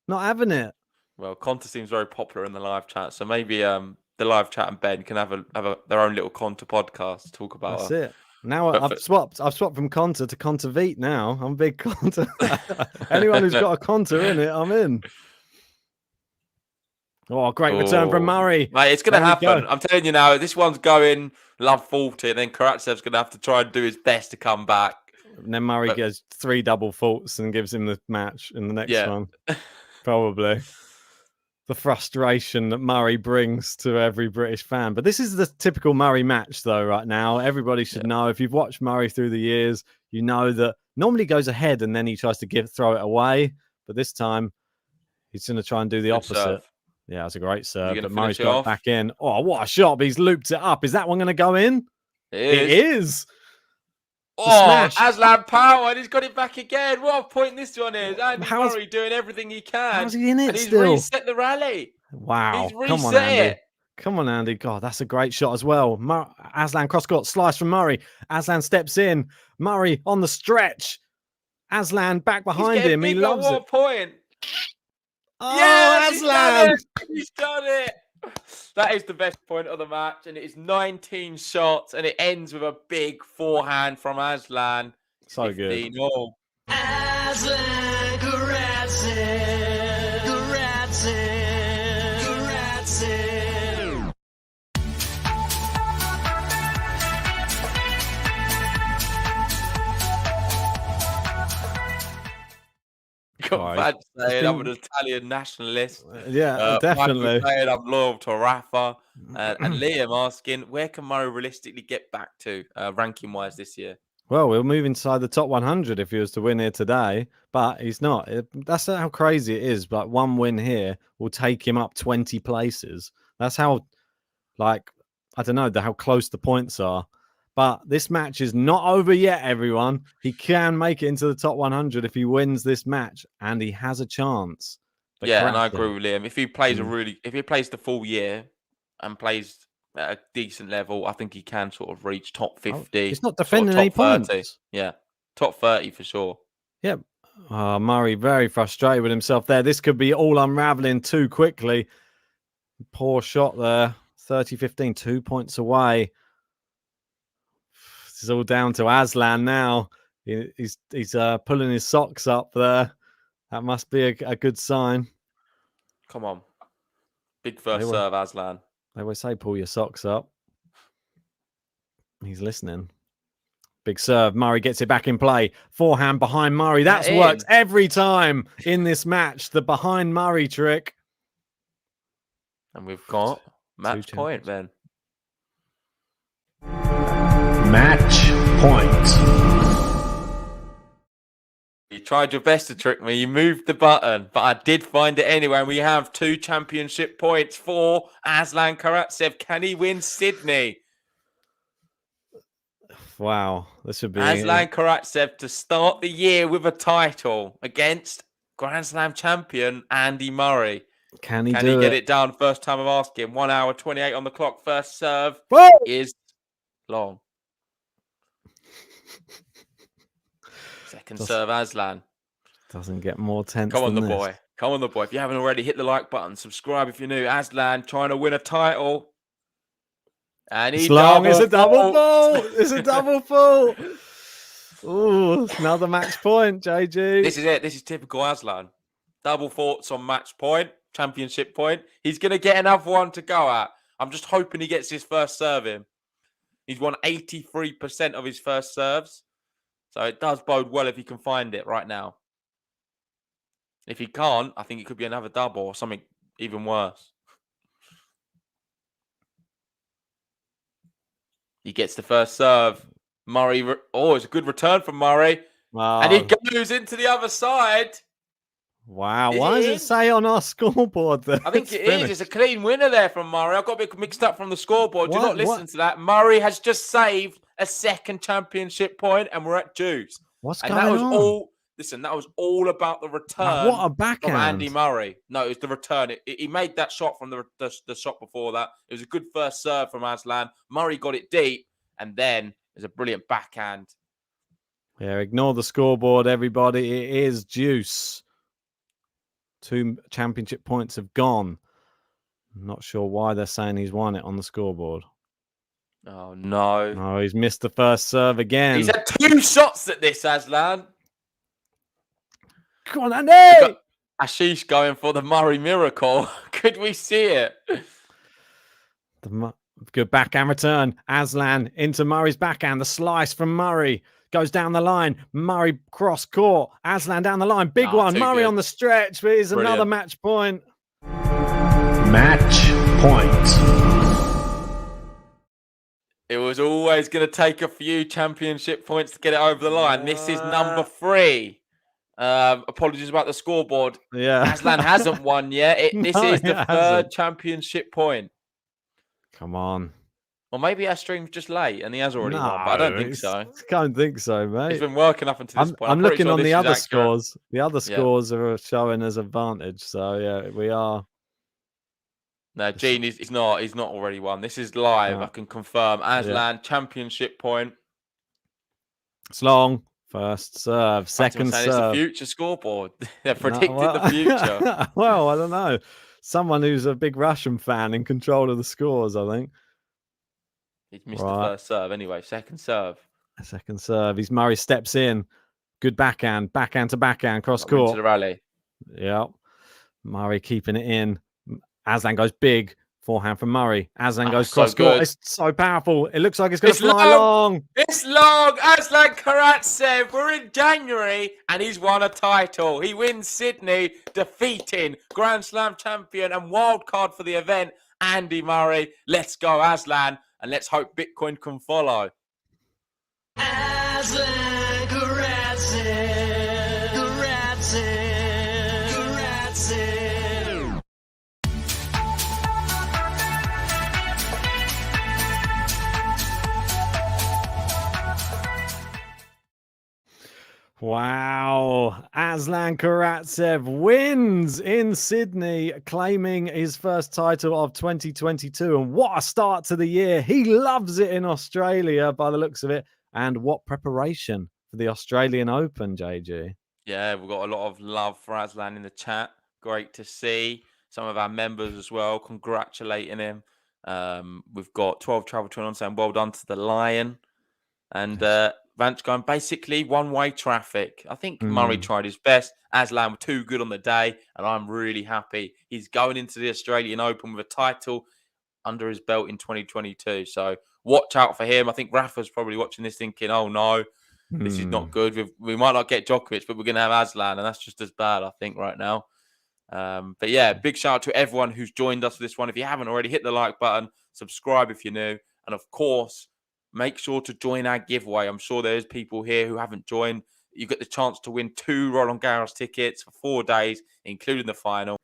Not having it. Well, Konta seems very popular in the live chat, so maybe the live chat and Ben can have their own little Konta podcast to talk about. That's it. Now I've swapped from Konta to Kontaveit now. I'm a big Konta. Anyone who's got a Konta in it, I'm in. Oh, great return from Murray. Mate, it's going to happen. I'm telling you now, this one's going love 40, and then Karatsev's going to have to try and do his best to come back. And then Murray gets 3 double faults and gives him the match in the next one. Probably. The frustration that Murray brings to every British fan. But this is the typical Murray match, though, right now. Everybody should know. If you've watched Murray through the years, you know that normally he goes ahead and then he tries to throw it away. But this time, he's going to try and do the opposite. Serve. Yeah, it's a great serve. But Murray's got it back in. Oh, what a shot. He's looped it up. Is that one going to go in? It is. Oh, Aslan power, and he's got it back again. What a point this one is. Andy Murray doing everything he can. How's he in it and he's still? reset the rally. Wow. He's Come on, reset Andy. it. Come on, Andy. God, that's a great shot as well. Aslan cross court, slice from Murray. Aslan steps in. Murray on the stretch. Aslan back He's behind getting him. He bigger. loves it. What a point. Oh, Yes, he's done Aslan. it. He's done it. That is the best point of the match, and it is 19 shots, and it ends with a big forehand from Aslan. So good. 15-all. Aslan Karatsev. Karatsev. Karatsev. Got bad saying I'm an Italian nationalist. Yeah, definitely. Michael saying I'm loyal to Rafa. And Liam asking, where can Murray realistically get back to ranking-wise this year? Well, we'll move inside the top 100 if he was to win here today, but he's not. That's how crazy it is. But one win here will take him up 20 places. That's how, like, I don't know how close the points are. But this match is not over yet, everyone. He can make it into the top 100 if he wins this match, and he has a chance. But Yeah, and I Karatsev- agree with Liam. If he plays if he plays the full year and plays at a decent level, I think he can sort of reach top 50. He's not sort of defending any top 30. points. Yeah, top 30 for sure. Yep. Murray very frustrated with himself there. This could be all unraveling too quickly. Poor shot there. 30-15, 2 points away. This is all down to Aslan now. He's pulling his socks up there. That must be a good sign. Come on. Big first serve, Aslan. They always say pull your socks up. He's listening. Big serve. Murray gets it back in play. Forehand behind Murray. That's worked every time in this match. The behind Murray trick. And we've got match point then. Match point. You tried your best to trick me. You moved the button, but I did find it anyway. And we have 2 championship points for Aslan Karatsev. Can he win Sydney? Wow, this would be Aslan Karatsev to start the year with a title against Grand Slam champion Andy Murray. Can he get it done? First time I'm asking. 1 hour 28 on the clock. First serve is long. Second serve, Aslan. Doesn't get more tense. Come on, than the this. boy. Come on, the boy. If you haven't already, hit the like button. Subscribe if you're new. Aslan trying to win a title. And It's long. It's a double fault. It's a double fault. Ooh, another match point, JG. This is it. This is typical Aslan. Double faults on match point, championship point. He's going to get another one to go at. I'm just hoping he gets his first serve in. He's won 83% of his first serves. So it does bode well if he can find it right now. If he can't, I think it could be another double or something even worse. He gets the first serve. Murray, it's a good return from Murray. Wow. And he goes into the other side. Wow. Why does it say on our scoreboard that I think it is. It's a clean winner there from Murray. I've got a bit mixed up from the scoreboard. Do not listen to that. Murray has just saved a second championship point, and we're at dues. What's and going that was on? all. Listen, that was all about the return. What a backhand from Andy Murray. No, it was the return. He made that shot from the shot before that. It was a good first serve from Aslan. Murray got it deep, and then there's a brilliant backhand. Yeah, ignore the scoreboard, everybody. It is juice. 2 championship points have gone. I'm not sure why they're saying he's won it on the scoreboard. Oh, no. No, he's missed the first serve again. He's had 2 shots at this, Aslan. Come on, Andy! Ashish going for the Murray miracle. Could we see it? Good backhand return. Aslan into Murray's backhand. The slice from Murray goes down the line. Murray cross court. Aslan down the line. Big one. Murray good. on the stretch. But it's Brilliant. another match point. Match point. It was always going to take a few championship points to get it over the line. This is number 3. Apologies about the scoreboard. Yeah. Aslan hasn't won yet. This is the it 3rd hasn't. championship point. Come on. Or maybe our stream's just late and he has already won, but I don't think so. I don't think so, mate. He's been working up until this point. I'm pretty looking sure on this the is other accurate. scores. The other scores are showing as advantage. So, yeah, we are. No, Gene, he's not already won. This is live. No. I can confirm. Aslan, championship point. It's long. First serve, second It's a serve. future scoreboard. They're predicting the well, future. well, I don't know. Someone who's a big Russian fan in control of the scores, I think. He's missed the first serve anyway. Second serve. Second serve. Murray steps in. Good backhand to backhand, cross court. Into the rally. Yep. Murray keeping it in. Aslan goes big. Forehand from Murray. Aslan goes cross court. It's so powerful. It looks like it's going to fly long. It's long. Aslan Karatsev. We're in January and he's won a title. He wins Sydney, defeating Grand Slam champion and wild card for the event, Andy Murray. Let's go, Aslan. And let's hope Bitcoin can follow. Aslan Karatsev, Karatsev, Karatsev. Wow. Aslan Karatsev wins in Sydney, claiming his first title of 2022. And what a start to the year. He loves it in Australia by the looks of it. And what preparation for the Australian Open, JG. Yeah, we've got a lot of love for Aslan in the chat. Great to see some of our members as well congratulating him. We've got 12 Travel 21 saying well done to the Lion. And Vance going basically one-way traffic. I think Murray tried his best. Aslan were too good on the day, and I'm really happy. He's going into the Australian Open with a title under his belt in 2022. So watch out for him. I think Rafa's probably watching this thinking, oh no, this is not good. We might not get Djokovic, but we're going to have Aslan, and that's just as bad, I think, right now. But yeah, big shout out to everyone who's joined us for this one. If you haven't already, hit the like button, subscribe if you're new, and of course, make sure to join our giveaway. I'm sure there's people here who haven't joined. You get the chance to win 2 Roland Garros tickets for 4 days, including the final.